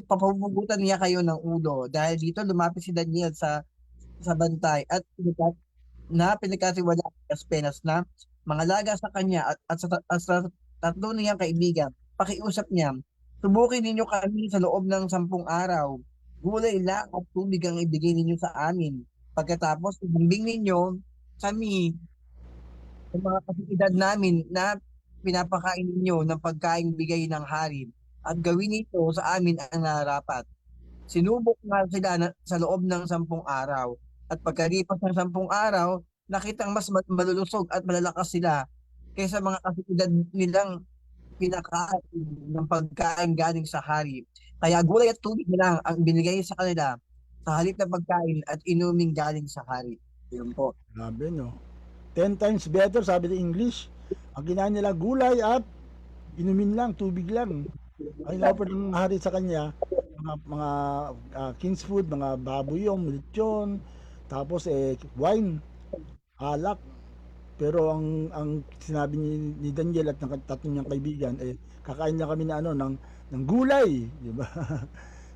Speaker 4: papabugutan niya kayo ng ulo. Dahil dito lumapit si Daniel sa bantay at pinagkatiwala ni Aspenas na mangalaga sa kanya at sa tatlo niyang kaibigan. Pakiusap niya, subukin ninyo kami sa loob ng 10 araw. Gulay lang at tubig ang ibigay ninyo sa amin. Pagkatapos, ibambing ninyo kami sa mga kasidad namin na pinapakain ninyo ng pagkain bigay ng hari at gawin nito sa amin ang nararapat. Sinubok nga sila sa loob ng 10 araw at pagkalipas ng 10 araw, nakitang mas malulusog at malalakas sila kaysa mga kasidad nilang pinakain ng pagkain galing sa hari. Kaya gulay at tubig na lang ang binigay sa kanila sa halip na pagkain at inuming galing sa hari. Yun po.
Speaker 3: Grabe, no? 10 times better, sabi ng English. Ang kinain nila gulay at inumin lang, tubig lang. Ang inoffer ng hari sa kanya, mga king's food, mga baboy yung lechon, tapos wine, alak. Pero ang sinabi ni Daniel at ng tatlong niyang kaibigan, kakain lang kami na ng gulay, di ba?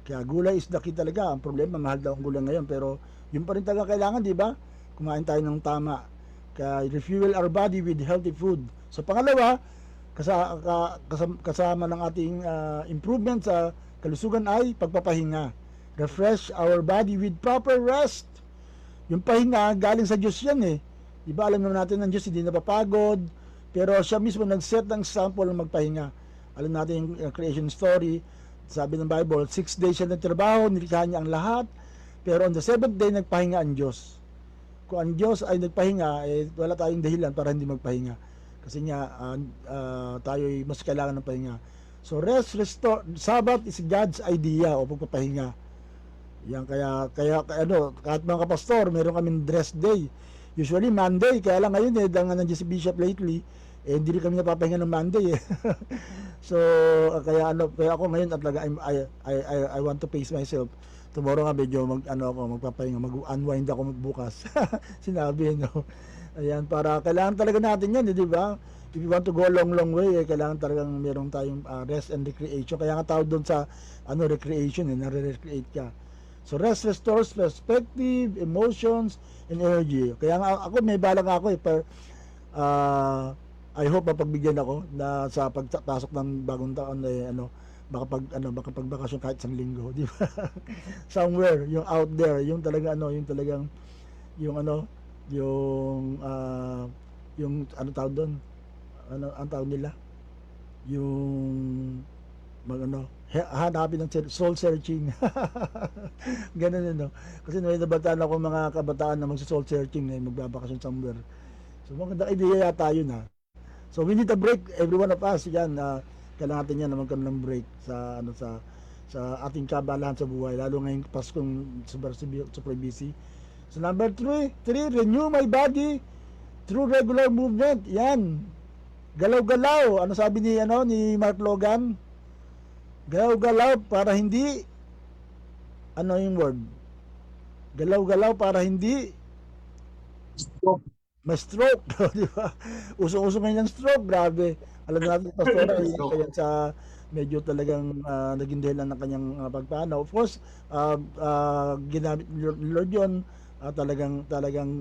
Speaker 3: Kaya gulay is the key talaga. Ang problema, mahal daw ang gulay ngayon, pero yun pa rin talaga kailangan, di ba? Kumain tayo ng tama. Kaya refuel our body with healthy food. So pangalawa, kasama ng ating improvement sa kalusugan ay pagpapahinga. Refresh our body with proper rest. Yung pahinga, galing sa Diyos yan eh. Diba alam naman natin ng Diyos hindi napapagod, pero siya mismo nag-set ng example ng magpahinga. Alam natin yung creation story, sabi ng Bible, 6 days siya nagtrabaho, nilikha niya ang lahat, pero on the 7th day nagpahinga ang Diyos. Kung ang Diyos ay nagpahinga, wala tayong dahilan para hindi magpahinga. Kasi nga, tayo ay mas kailangan ng pahinga. So rest, restore, Sabbath is God's idea o pagpapahinga. Yan, kaya kahit mga kapastor, meron kaming rest day. Usually Monday, kaya lang ngayon nandiyan si Bishop lately, hindi rin kami napapahinga ng Monday eh. So kaya ako ngayon at talaga I want to pace myself. Tomorrow nga medyo magpapahinga, mag-unwind ako bukas. Sinabi Ayan, para kailangan talaga natin 'yan, di ba? If you want to go a long way, kailangan talagang meron tayong rest and recreation. Kaya nga tawag doon sa recreation, nare-recreate ka. So rest restores perspective, emotions, and energy. Kaya nga ako may balak ako I hope mapagbigyan ako na sa pagpasok ng bagong taon baka pagbakasyon kahit isang linggo, di ba? Somewhere, yung out there, yung talaga yung tawag doon? Ang tawag nila? Yung hanapin ng soul searching. Ganun kasi may nabataan ako mga kabataan na magso-soul searching na magbabakasyon somewhere. So magandang idea yata yun So we need a break, every one of us. Yan, kailangan natin yan na magkaroon ng break sa ating kabalahan sa buhay, lalo ngayong Paskong super busy. So number 3, renew my body through regular movement. Yan, galaw-galaw. Ano sabi ni Mark Logan? Galaw-galaw para hindi yung word? Galaw-galaw para hindi ma-stroke, di ba? Uso-uso ngayon ng stroke, grabe. Alam natin pastor kaya medyo talagang naging dahilan ng kanyang pagpanaw. Of course, ginamit ni Lord yun, talagang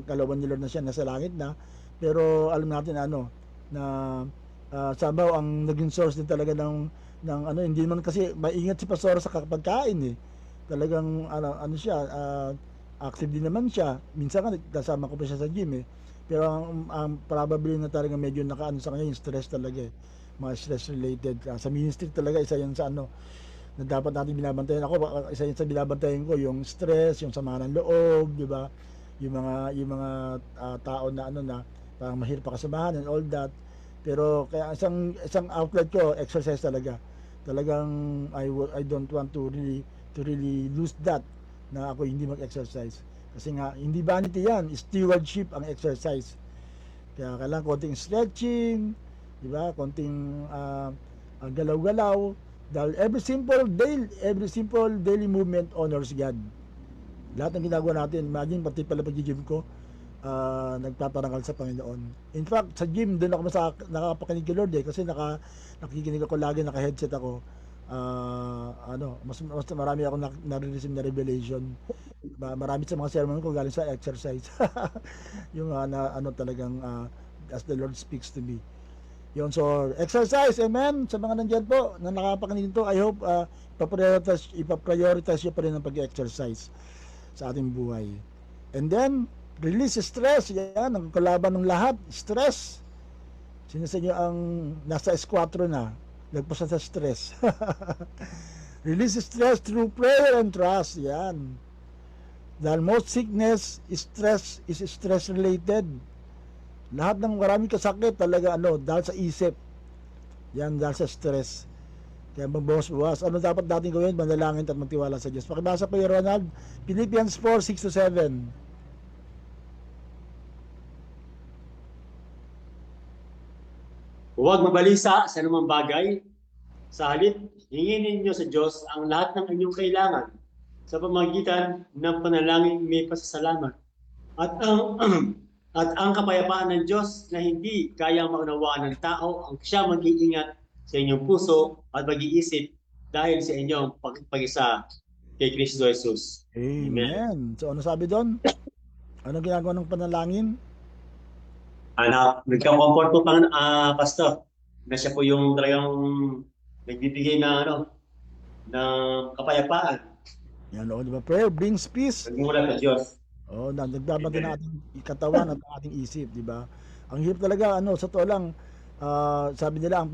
Speaker 3: kalawan ni Lord na siya, nasa langit na. Pero alam natin na somehow ang naging source din talaga ng hindi man kasi maingat si Pastor sa pagkain eh. Talagang ano siya, active din naman siya. Minsan nga kasama ko pa siya sa gym eh. Pero ang probably na talaga medyo nakaano sa kanya yung stress talaga eh. Mga stress related. Sa ministry talaga isa yan sa na dapat natin binabantayan. Ako isa yan sa binabantayan ko yung stress, yung sama ng loob, di ba? Yung mga tao na na parang mahirap pakasamahan and all that. Pero kaya isang outlet ko exercise talaga. Talagang I don't want to really lose that na ako hindi mag-exercise. Kasi nga hindi vanity yan, stewardship ang exercise. Kaya kailangan konting stretching, di ba? Konting galaw-galaw dahil every simple daily movement honors God. Lahat ng ginagawa natin, imagine pati pala pag-gym ko, nagpaparangal sa Panginoon. In fact, sa gym, doon ako nakakapakinig kay Lord kasi nakikinig ako lagi, naka-headset ako. Mas marami ako nare-receive na revelation. Marami sa mga sermon ko galing sa exercise. Yung talagang as the Lord speaks to me. Yun, so exercise, amen. Sa mga nandiyan po na nakapakinig nito, I hope ipaprioritize nyo pa rin ang pag-exercise sa ating buhay. And then release stress. Yan, ang kalaban ng lahat, stress. Sino sa inyo ang nasa S4 na? Nagpasa sa stress. Release stress through prayer and trust. Yan. Dahil most sickness is stress related. Lahat ng maraming kasakit talaga dahil sa isip. Yan, dahil sa stress. Kaya magbawas-bawas. Ano dapat natin gawin? Manalangin at magtiwala sa Diyos. Pakibasa po yung Ronald. Philippians 4:6-7.
Speaker 5: Huwag mabalisa sa anumang bagay. Sa halip, hingin ninyo sa Diyos ang lahat ng inyong kailangan sa pamamagitan ng panalangin may pasasalamat. At ang kapayapaan ng Diyos na hindi kayang maunawaan ng tao ang siya mag-iingat sa inyong puso at mag-iisip dahil sa inyong pag-isa kay Kristo Jesus.
Speaker 3: Amen. So ano sabi doon? Ano ginagawa ng panalangin?
Speaker 5: Nagka-comfort po Pastor, na siya po yung talagang nagbibigay na ng kapayapaan.
Speaker 3: Yan, di ba? Prayer brings peace.
Speaker 5: Nagmumula sa Diyos.
Speaker 3: Nagbabantay ng ating katawan at ating isip, di ba? Ang hirap talaga, sa totoo lang, sabi nila, ang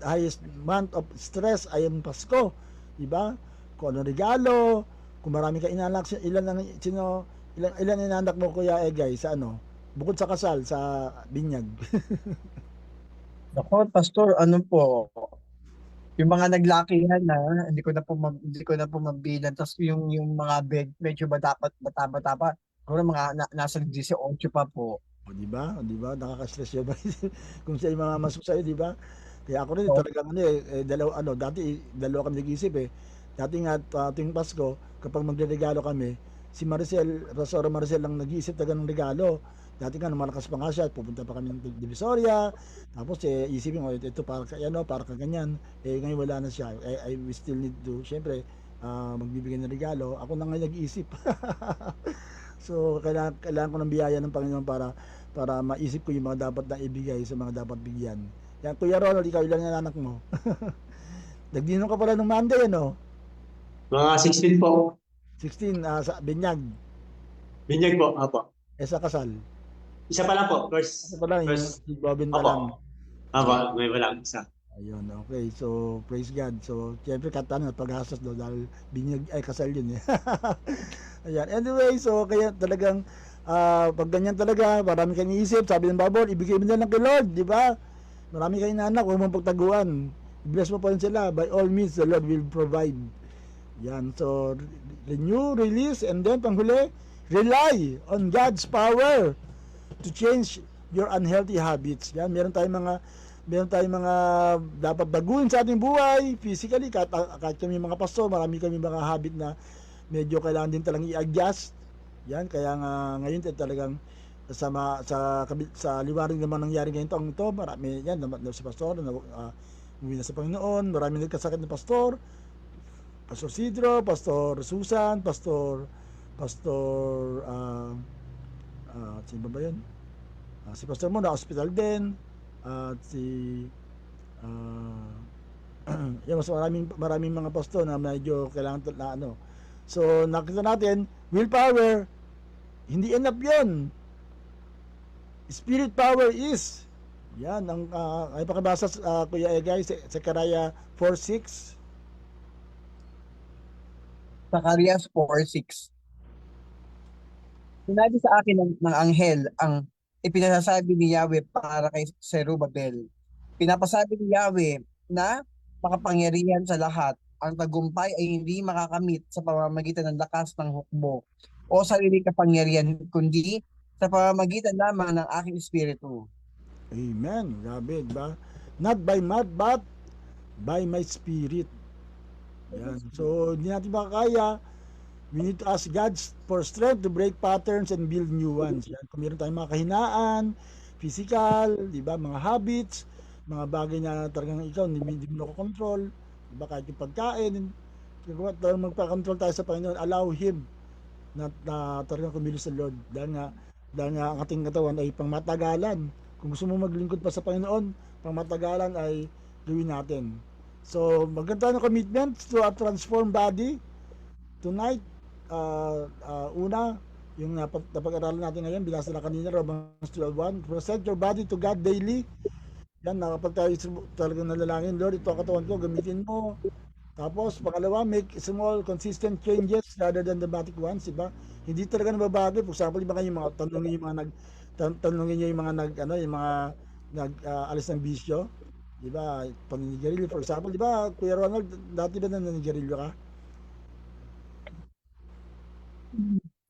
Speaker 3: highest month of stress ay ang Pasko, di ba? Kung ano regalo, kung marami ka inanak, ilan inanak mo, Kuya Egay, sa bukod sa kasal, sa binyag.
Speaker 4: Ako, Pastor, yung mga naglakihan na, hindi ko na po mabilan. Tapos yung mga medyo bata pa. Ako mga nasa 18 pa po.
Speaker 3: O, di ba? Nakaka-stress yun. Kung siya yung mga masuk sa'yo, di ba? Kaya ako rin, talagang dati dalawa kami nag-isip eh. Dati nga, tuwing Pasko, kapag magre-regalo kami, si Pastor Maricel lang nag-iisip talaga ng regalo. Dati nga, malakas pa nga siya, pupunta pa kami ng Divisoria, tapos isipin ko, ito para ka ganyan. Ngayon wala na siya. We still need to, syempre, magbibigay ng regalo. Ako na ngayon nag-iisip. So, kailangan ko ng biyaya ng Panginoon para maisip ko yung mga dapat na ibigay sa mga dapat bigyan. Yan, Kuya Ronald, ikaw ilan yung anak mo? Nagdinom ka pala ng Monday,
Speaker 5: Mga 16 po.
Speaker 3: 16, sa Binyag.
Speaker 5: Binyag po, apo.
Speaker 3: Sa kasal.
Speaker 5: Isa pa lang po.
Speaker 3: Isa pa lang,
Speaker 5: first
Speaker 3: si Bobin pa
Speaker 5: apo.
Speaker 3: lang.
Speaker 5: Apo, may walang isa.
Speaker 3: Ayun, okay. So, praise God. So, siyempre katan at paghasas dahil binyag ay kasal yun eh. Ayan. Anyway, so kaya talagang pag ganyan talaga, marami kang iisip, sabi ng Bible, ibigay mo na lang kay Lord, di ba? Marami kayong anak, huwag mong pagtaguan. Bless mo pa rin sila. By all means, the Lord will provide. Yan. So, renew, release, and then panghuli, rely on God's power to change your unhealthy habits. Yan, meron tayong mga dapat baguhin sa ating buhay physically, kahit kami mga pastor, marami kami mga habit na medyo kailangan din talagang i-adjust. Yan, kaya ngayon talagang sa liwanag naman nangyari ngayon ito, marami yan, sa pastor, umuwi na sa Panginoon. Marami nagkasakit na pastor, Pastor Sidro, Pastor Susan, Pastor sino ba yun? Si Pastor Mo na hospital din, at si yung mas maraming mga pastor na medyo kailangan na ano. So nakita natin, willpower hindi enough 'yun. Spirit power is. Yan ang ay pakibasa Kuya Egay, Zechariah 4:6.
Speaker 4: Zacarias 4:6. Sinabi sa akin ng anghel ang ipinasasabi ni Yahweh para kay Zerubbabel. Pinapasabi ni Yahweh na makapangyarihan sa lahat. Ang tagumpay ay hindi makakamit sa pamamagitan ng lakas ng hukbo o sarili kapangyarihan, kundi sa pamamagitan lamang ng aking espiritu.
Speaker 3: Amen. Grabe, diba? Not by might but by my spirit. Yan. So hindi natin makakaya. We need to ask God for strength to break patterns and build new ones. Yan. Kung meron tayong mga kahinaan, physical, di ba, mga habits, mga bagay na talagang ikaw hindi mo nakokontrol, di ba, kahit yung pagkain, talagang magpa-control tayo sa Panginoon, allow Him na talagang kumilos sa Lord. Dahil nga ang ating katawan ay pangmatagalan. Kung gusto mo maglingkod pa sa Panginoon, pangmatagalan ay gawin natin. So, maganda ng commitment to a transformed body. Tonight, una, yung napag-aralan natin ngayon, binasa na kanina, Romans 12:1, present your body to God daily. Yan, kapag tayo talagang nanalangin, Lord, ito ang katawan ko, gamitin mo. Tapos, pangalawa, make small, consistent changes rather than dramatic ones, diba? Hindi talaga nababago. For example, iba kayo yung mga tanungin niyo yung mga alis ng bisyo, diba? Paninigarilyo, for example, diba, Kuya Ronald, dati ba naninigarilyo ka?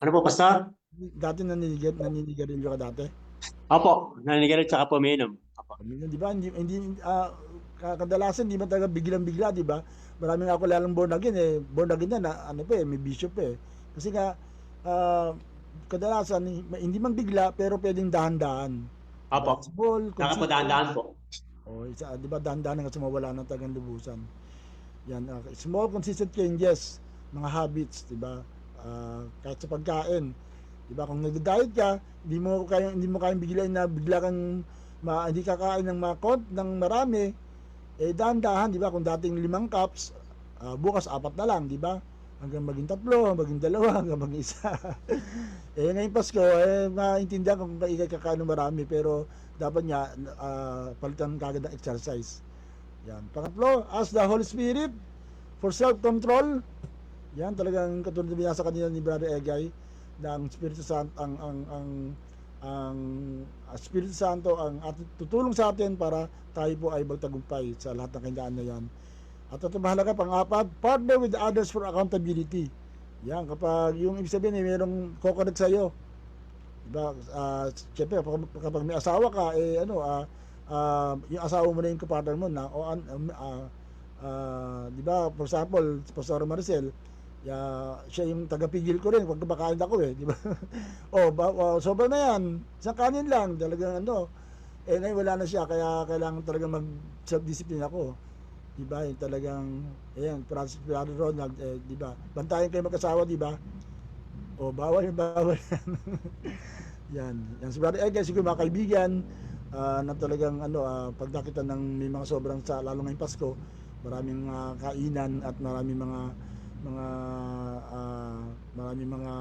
Speaker 5: Ano po, Pastor?
Speaker 3: Dati naninigarilyo ka dati?
Speaker 5: Opo, naninigarilyo tsaka puminom. Opo.
Speaker 3: Di ba? Kadalasan, di ba talaga biglang-bigla, di ba? Marami nga ako lalang born again eh. Born again na, ano pa eh, may bishop eh. Kasi nga, kadalasan, hindi man bigla, pero pwedeng dahan-dahan.
Speaker 5: Opo.
Speaker 3: Small,
Speaker 5: Saka po dahan-dahan po.
Speaker 3: di ba, dahan-dahan kasi mawala ng tagang lubusan. Yan, small, consistent changes, mga habits, di ba? Kahit sa pagkain. Di ba, kung nagda-diet ka, hindi mo kayang bigla kang hindi kakain ng marami, eh dahan-dahan, di ba, kung dating 5 cups, bukas 4 na lang, di ba? Hanggang maging 3, maging 2, hanggang maging 1. Eh ngayong Pasko, maintindihan kung kakain ng marami, pero dapat nga palitan kagad ng exercise. Yan. Pangatlo, ask the Holy Spirit for self-control. Yan, talagang katulad na binasa kanina ni Brother Egay, na ang Espiritu Santo ang Espiritu Santo ang tutulong sa atin para tayo po ay magtagumpay sa lahat ng kahinaan na yan. At ito mahalaga, pang-apat, partner with others for accountability. Yan, kapag yung ibig sabihin merong kokonect sa iyo, diba, siyempre kapag may asawa ka, yung asawa mo na yung kapartner mo na, diba, for example, Pastor Maricel, siya yung tagapigil ko rin pag kumakain ako eh, di ba? Sobra na yan. Isang kanin lang, talagang ngayon wala na siya, kaya kailangan talaga mag-self-discipline ako. Di ba? Yung talagang, ayan, Francis Pirado Ronald, di ba? Bantayan kayo mag-asawa, di ba? Bawal yan. Yan si Brother Egay, siguro mga kaibigan, na talagang, pag nakita ng may mga sobrang lalo ngayong Pasko, maraming kainan at maraming mga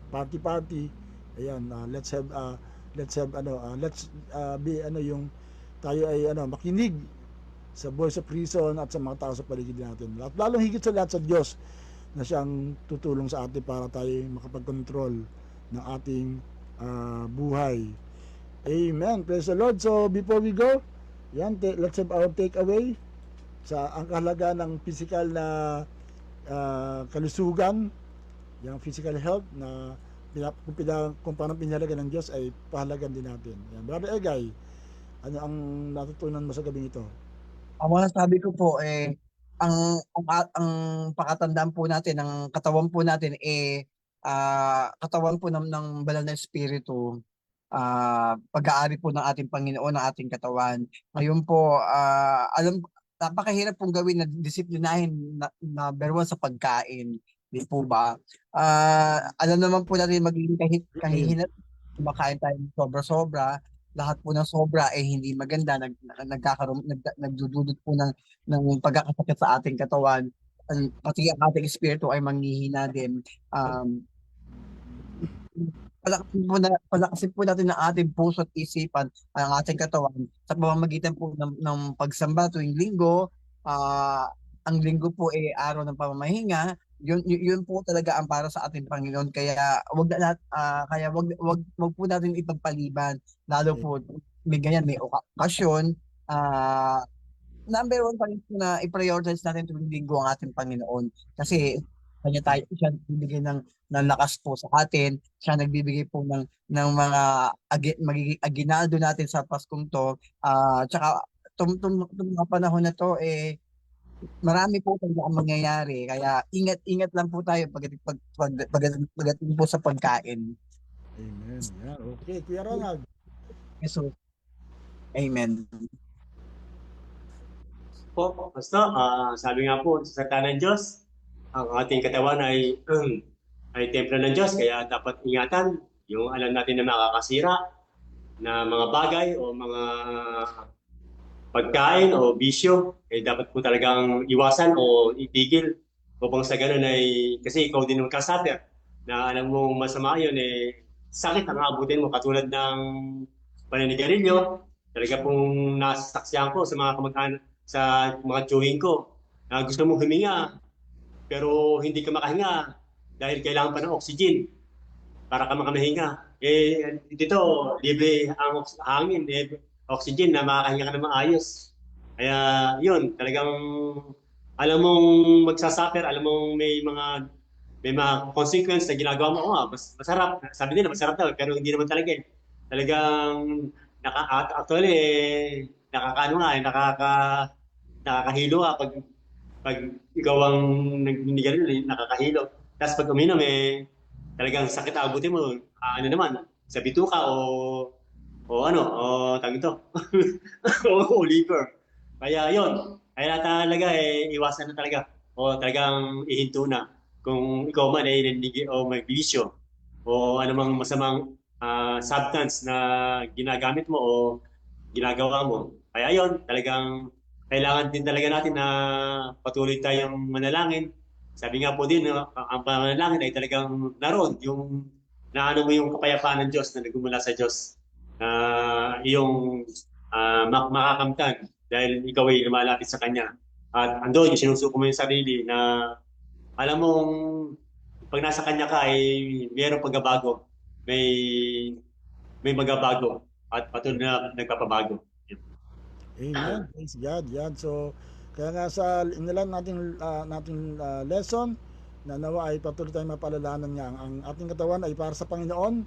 Speaker 3: party. Ayan, let's be yung tayo ay makinig sa voice of reason at sa mga tao sa paligid natin. At lalong higit sa lahat sa Diyos na siyang tutulong sa atin para tayo makapag-control ng ating buhay. Amen. Praise the Lord. So before we go, let's have our takeaway sa ang kahalaga ng physical na kalusugan, yung physical health na kung paano pinahalaga ng Diyos ay pahalagan din natin. Yan. Brother Egay, ano ang natutunan mo sa gabing ito?
Speaker 4: Ang mga sabi ko po ang pakatandaan po natin ng katawan po natin katawan po ng banal na espiritu, pag-aari po ng ating Panginoon ng ating katawan. Ngayon po napakahirap pong gawin na disiplinahin na number one sa pagkain. Di po ba? Alam naman po natin magiging kahihinat, kumakain tayo ng sobra-sobra. Lahat po ng sobra eh hindi maganda, nagdudulot po ng pagkakasakit sa ating katawan. Pati ang ating espiritu ay manghihina din. Palakasin po natin ang ating puso at isipan, ang ating katawan sa pamamagitan po ng pagsamba tuwing linggo. Ang linggo po ay araw ng pamamahinga. Yun po talaga ang para sa ating Panginoon. Kaya wag po natin ipagpaliban, lalo po may ganyan, may okasyon. Number one pa rin po na i-prioritize natin tuwing linggo ang ating Panginoon. Kasi siya nagbibigay ng lakas po sa atin. Siya nagbibigay po ng mga magiging aginaldo natin sa Paskong to. Tsaka itong mga panahon na to marami po talaga ang mangyayari. Kaya ingat lang po tayo pagdating po sa pagkain.
Speaker 3: Amen. Yan. Okay, Kuya Ronald.
Speaker 4: So, amen.
Speaker 5: Po, basta, sabi nga po sa salita ng Diyos, ang ating katawan ay templo ng Diyos, kaya dapat ingatan yung alam natin na makakasira na mga bagay o mga pagkain o bisyo, dapat po talagang iwasan o itigil upang sa ganun kasi ikaw din magkasuffer na alam mo masama yun, sakit ang aabutin mo katulad ng paninigarilyo. Talaga pong nasasaksihan ko sa mga kamag-anak, sa mga tiyuhin ko na gusto mong huminga pero hindi ka makahinga dahil kailangan pa ng oxygen para ka makamahinga. Dito, libre ang hangin, oxygen na makakahinga ka na maayos. Kaya yun, talagang alam mong magsasuffer, alam mong may mga consequence na ginagawa mo. Masarap. Sabi nila, masarap daw, pero hindi naman talaga Talagang nakakahilo pag ikaw ang nagninigarilyo, nakakahilo. Tapos pag uminom, talagang sakit abutin mo. Naman, sa bituka o tawag ito, o liver. Kaya yun, kaya talaga iwasan na talaga. O talagang ihinto na. Kung ikaw man o may bisyo o anumang masamang substance na ginagamit mo o ginagawa mo. Kaya yun, talagang kailangan din talaga natin na patuloy tayong manalangin. Sabi nga po din, ang panalangin ay talagang naroon, yung naano mo yung kapayapaan ng Diyos na nagmumula sa Diyos. Iyong makakamtan dahil ikaw ay lumalapit sa Kanya. At andun, yung sinusuko mo yung sarili na alam mong pag nasa Kanya ka ay mayroong pagbabago. May magbabago at patuloy na nagpapabago.
Speaker 3: Amen. Praise God. Yan. So, kaya nga sa inilan nating lesson na nawa ay patuloy tayong mapalalahanan niya. Ang ating katawan ay para sa Panginoon.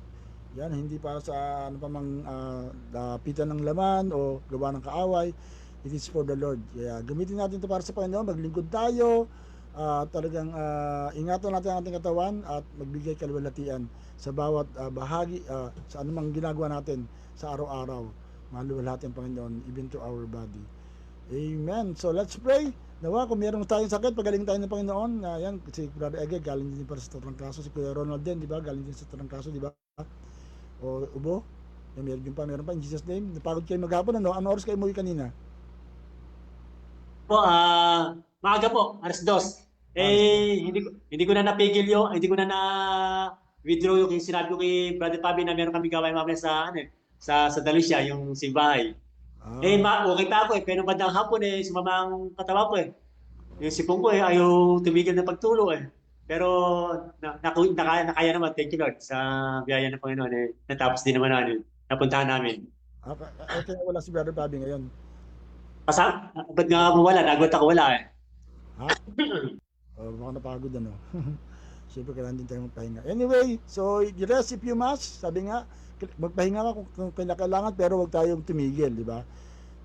Speaker 3: Yan, hindi para sa ano pa mang lapitan ng laman o gawa ng kaaway. It is for the Lord. Kaya gamitin natin ito para sa Panginoon. Maglingkod tayo. Talagang ingatan natin ang ating katawan at magbigay kaluwalhatian sa bawat bahagi sa anumang ginagawa natin sa araw-araw. Maluwalhati ang Panginoon even to our body. Amen. So let's pray. Nawa kung meron tayong sakit, pagaling tayo ng Panginoon. Yan, si Brother Ege galing din para sa tarangkaso. Si Kuya Ronald din, di ba? Galing din sa tarangkaso, di ba? O ubo. Yan, meron pa. In Jesus' name. Napagod kayo maghapon. Ano oras kayo umuwi kanina?
Speaker 5: Po, maaga po, alas 2. Hindi ko na napigil hindi ko na withdraw yung sinabi ko kay Brother Fabi na meron kami gawain mamaya sa Dalicia, yung simbahay. Okay pa ako pero bandang hapon sumama ang katawa ko Yung sipong ko ayaw tumigil na pagtulo Pero nakaya naman, thank you Lord, sa biyaya ng Panginoon natapos din naman napuntahan namin.
Speaker 3: Okay, wala si Brother Fabi ngayon.
Speaker 5: Ba't nga ako wala? Nagot ako wala
Speaker 3: Ha? Baka napagod Siyempre kailangan din tayo magpahinga. Anyway, so rest if you must. Sabi nga, magpahinga ka kung kailangan pero huwag tayong tumigil, di ba?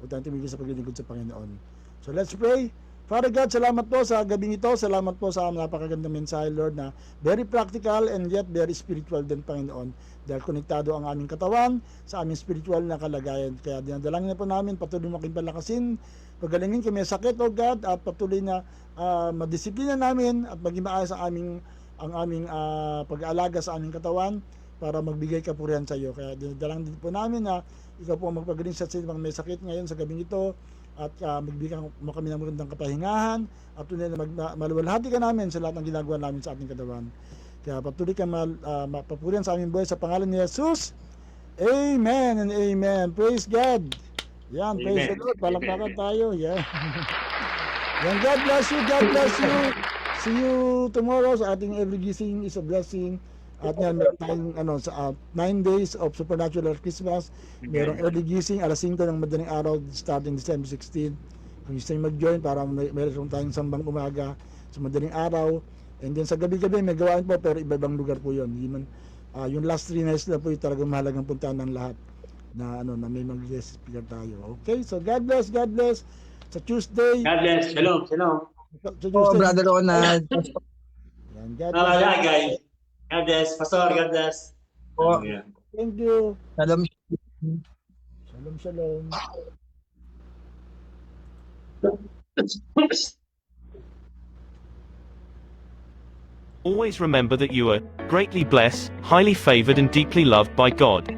Speaker 3: Huwag tayong tumigil sa paglilingkod sa Panginoon. So let's pray. Father God, salamat po sa gabing ito. Salamat po sa napakagandang mensahe, Lord, na very practical and yet very spiritual din, Panginoon. Dahil konektado ang aming katawan sa aming spiritual na kalagayan. Kaya dinadalangin na po namin, patuloy mo palakasin pagalingin kami sa sakit, O God, at patuloy na madisiplina namin at maging maayos ang aming pag-aalaga sa aming katawan para magbigay kapurihan sa iyo. Kaya dinadalang din po namin na ikaw po ang magpagaling sa mga may sakit ngayon sa gabing ito at magbigay mo kami ng magandang kapahingahan at tunay na maluwalhati ka namin sa lahat ng ginagawa namin sa ating katawan. Kaya patuloy ka mapapurihan sa aming buhay sa pangalan ni Jesus. Amen and amen. Praise God. Yan, praise the Lord. Palakpakan tayo. Yan. Yan, God bless you. God bless you. See you tomorrow sa ating Every Gising is a Blessing. At yan, meron tayong 9 days of Supernatural Christmas. Merong early gising, alas 5 ng madaling araw, starting December 16. Kung gusto nyo mag-join, para meron tayong sambang umaga sa madaling araw. And then sa gabi-gabi, may gawain po, pero iba-ibang lugar po yun. Yung last 3 nights na po, yung talagang mahalagang puntahan ng lahat na may mag-guest speaker tayo. Okay, so God bless, God bless. Sa Tuesday.
Speaker 5: God bless. Shalom, shalom.
Speaker 3: Sa Tuesday.
Speaker 4: Brother Ronald.
Speaker 3: Yan, God bless.
Speaker 5: Yeah, guys. God bless. Pastor, God bless.
Speaker 4: Po.
Speaker 3: Thank you.
Speaker 4: Shalom.
Speaker 3: Shalom, shalom.
Speaker 2: Always remember that you are greatly blessed, highly favored and deeply loved by God.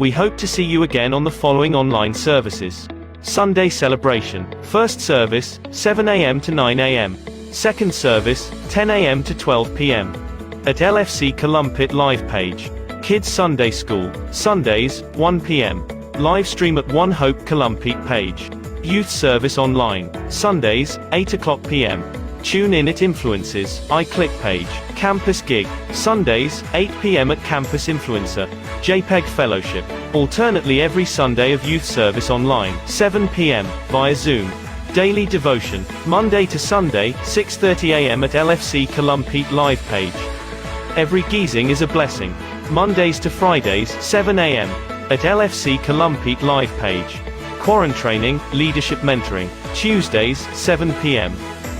Speaker 2: We hope to see you again on the following online services. Sunday celebration. First service, 7 a.m. to 9 a.m. Second service, 10 a.m. to 12 p.m. At LFC Columpit live page. Kids Sunday School, Sundays, 1 p.m. Live stream at One Hope Columpit page. Youth service online, Sundays, 8 o'clock p.m. Tune in at Influences, iClick page. Campus Gig, Sundays, 8 p.m. at Campus Influencer. JPEG Fellowship. Alternately every Sunday of youth service online, 7 p.m. via Zoom. Daily Devotion, Monday to Sunday, 6:30 a.m. at LFC Columpit live page. Every Giesing is a Blessing. Mondays to Fridays, 7 a.m. at LFC Columpit live page. Quarantraining, Leadership Mentoring. Tuesdays, 7 p.m.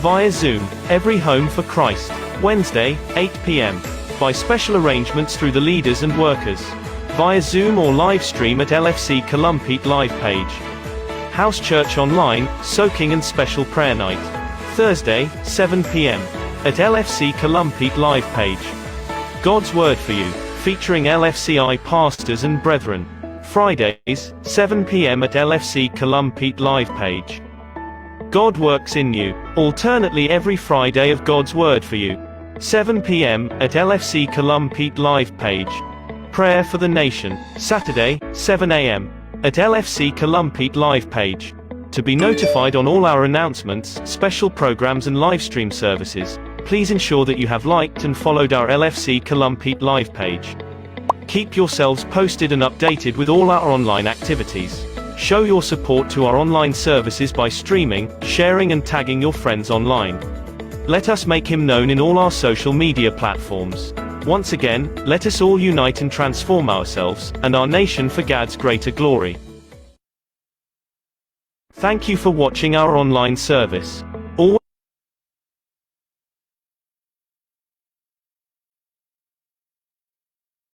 Speaker 2: via Zoom. Every Home for Christ. Wednesday, 8 p.m. by special arrangements through the leaders and workers. Via Zoom or live stream at LFC Columpit live page. House Church Online, Soaking and Special Prayer Night. Thursday, 7 p.m. at LFC Columpit live page. God's Word for You, featuring LFCI pastors and brethren. Fridays, 7 p.m. at LFC Columpit live page. God Works in You, alternately every Friday of God's Word for You. 7 p.m. at LFC Columpit live page. Prayer for the Nation, Saturday, 7 a.m. at LFC Columpit live page. To be notified on all our announcements, special programs and live stream services, please ensure that you have liked and followed our LFC Columpit live page. Keep yourselves posted and updated with all our online activities. Show your support to our online services by streaming, sharing and tagging your friends online. Let us make Him known in all our social media platforms. Once again, let us all unite and transform ourselves, and our nation for God's greater glory. Thank you for watching our online service.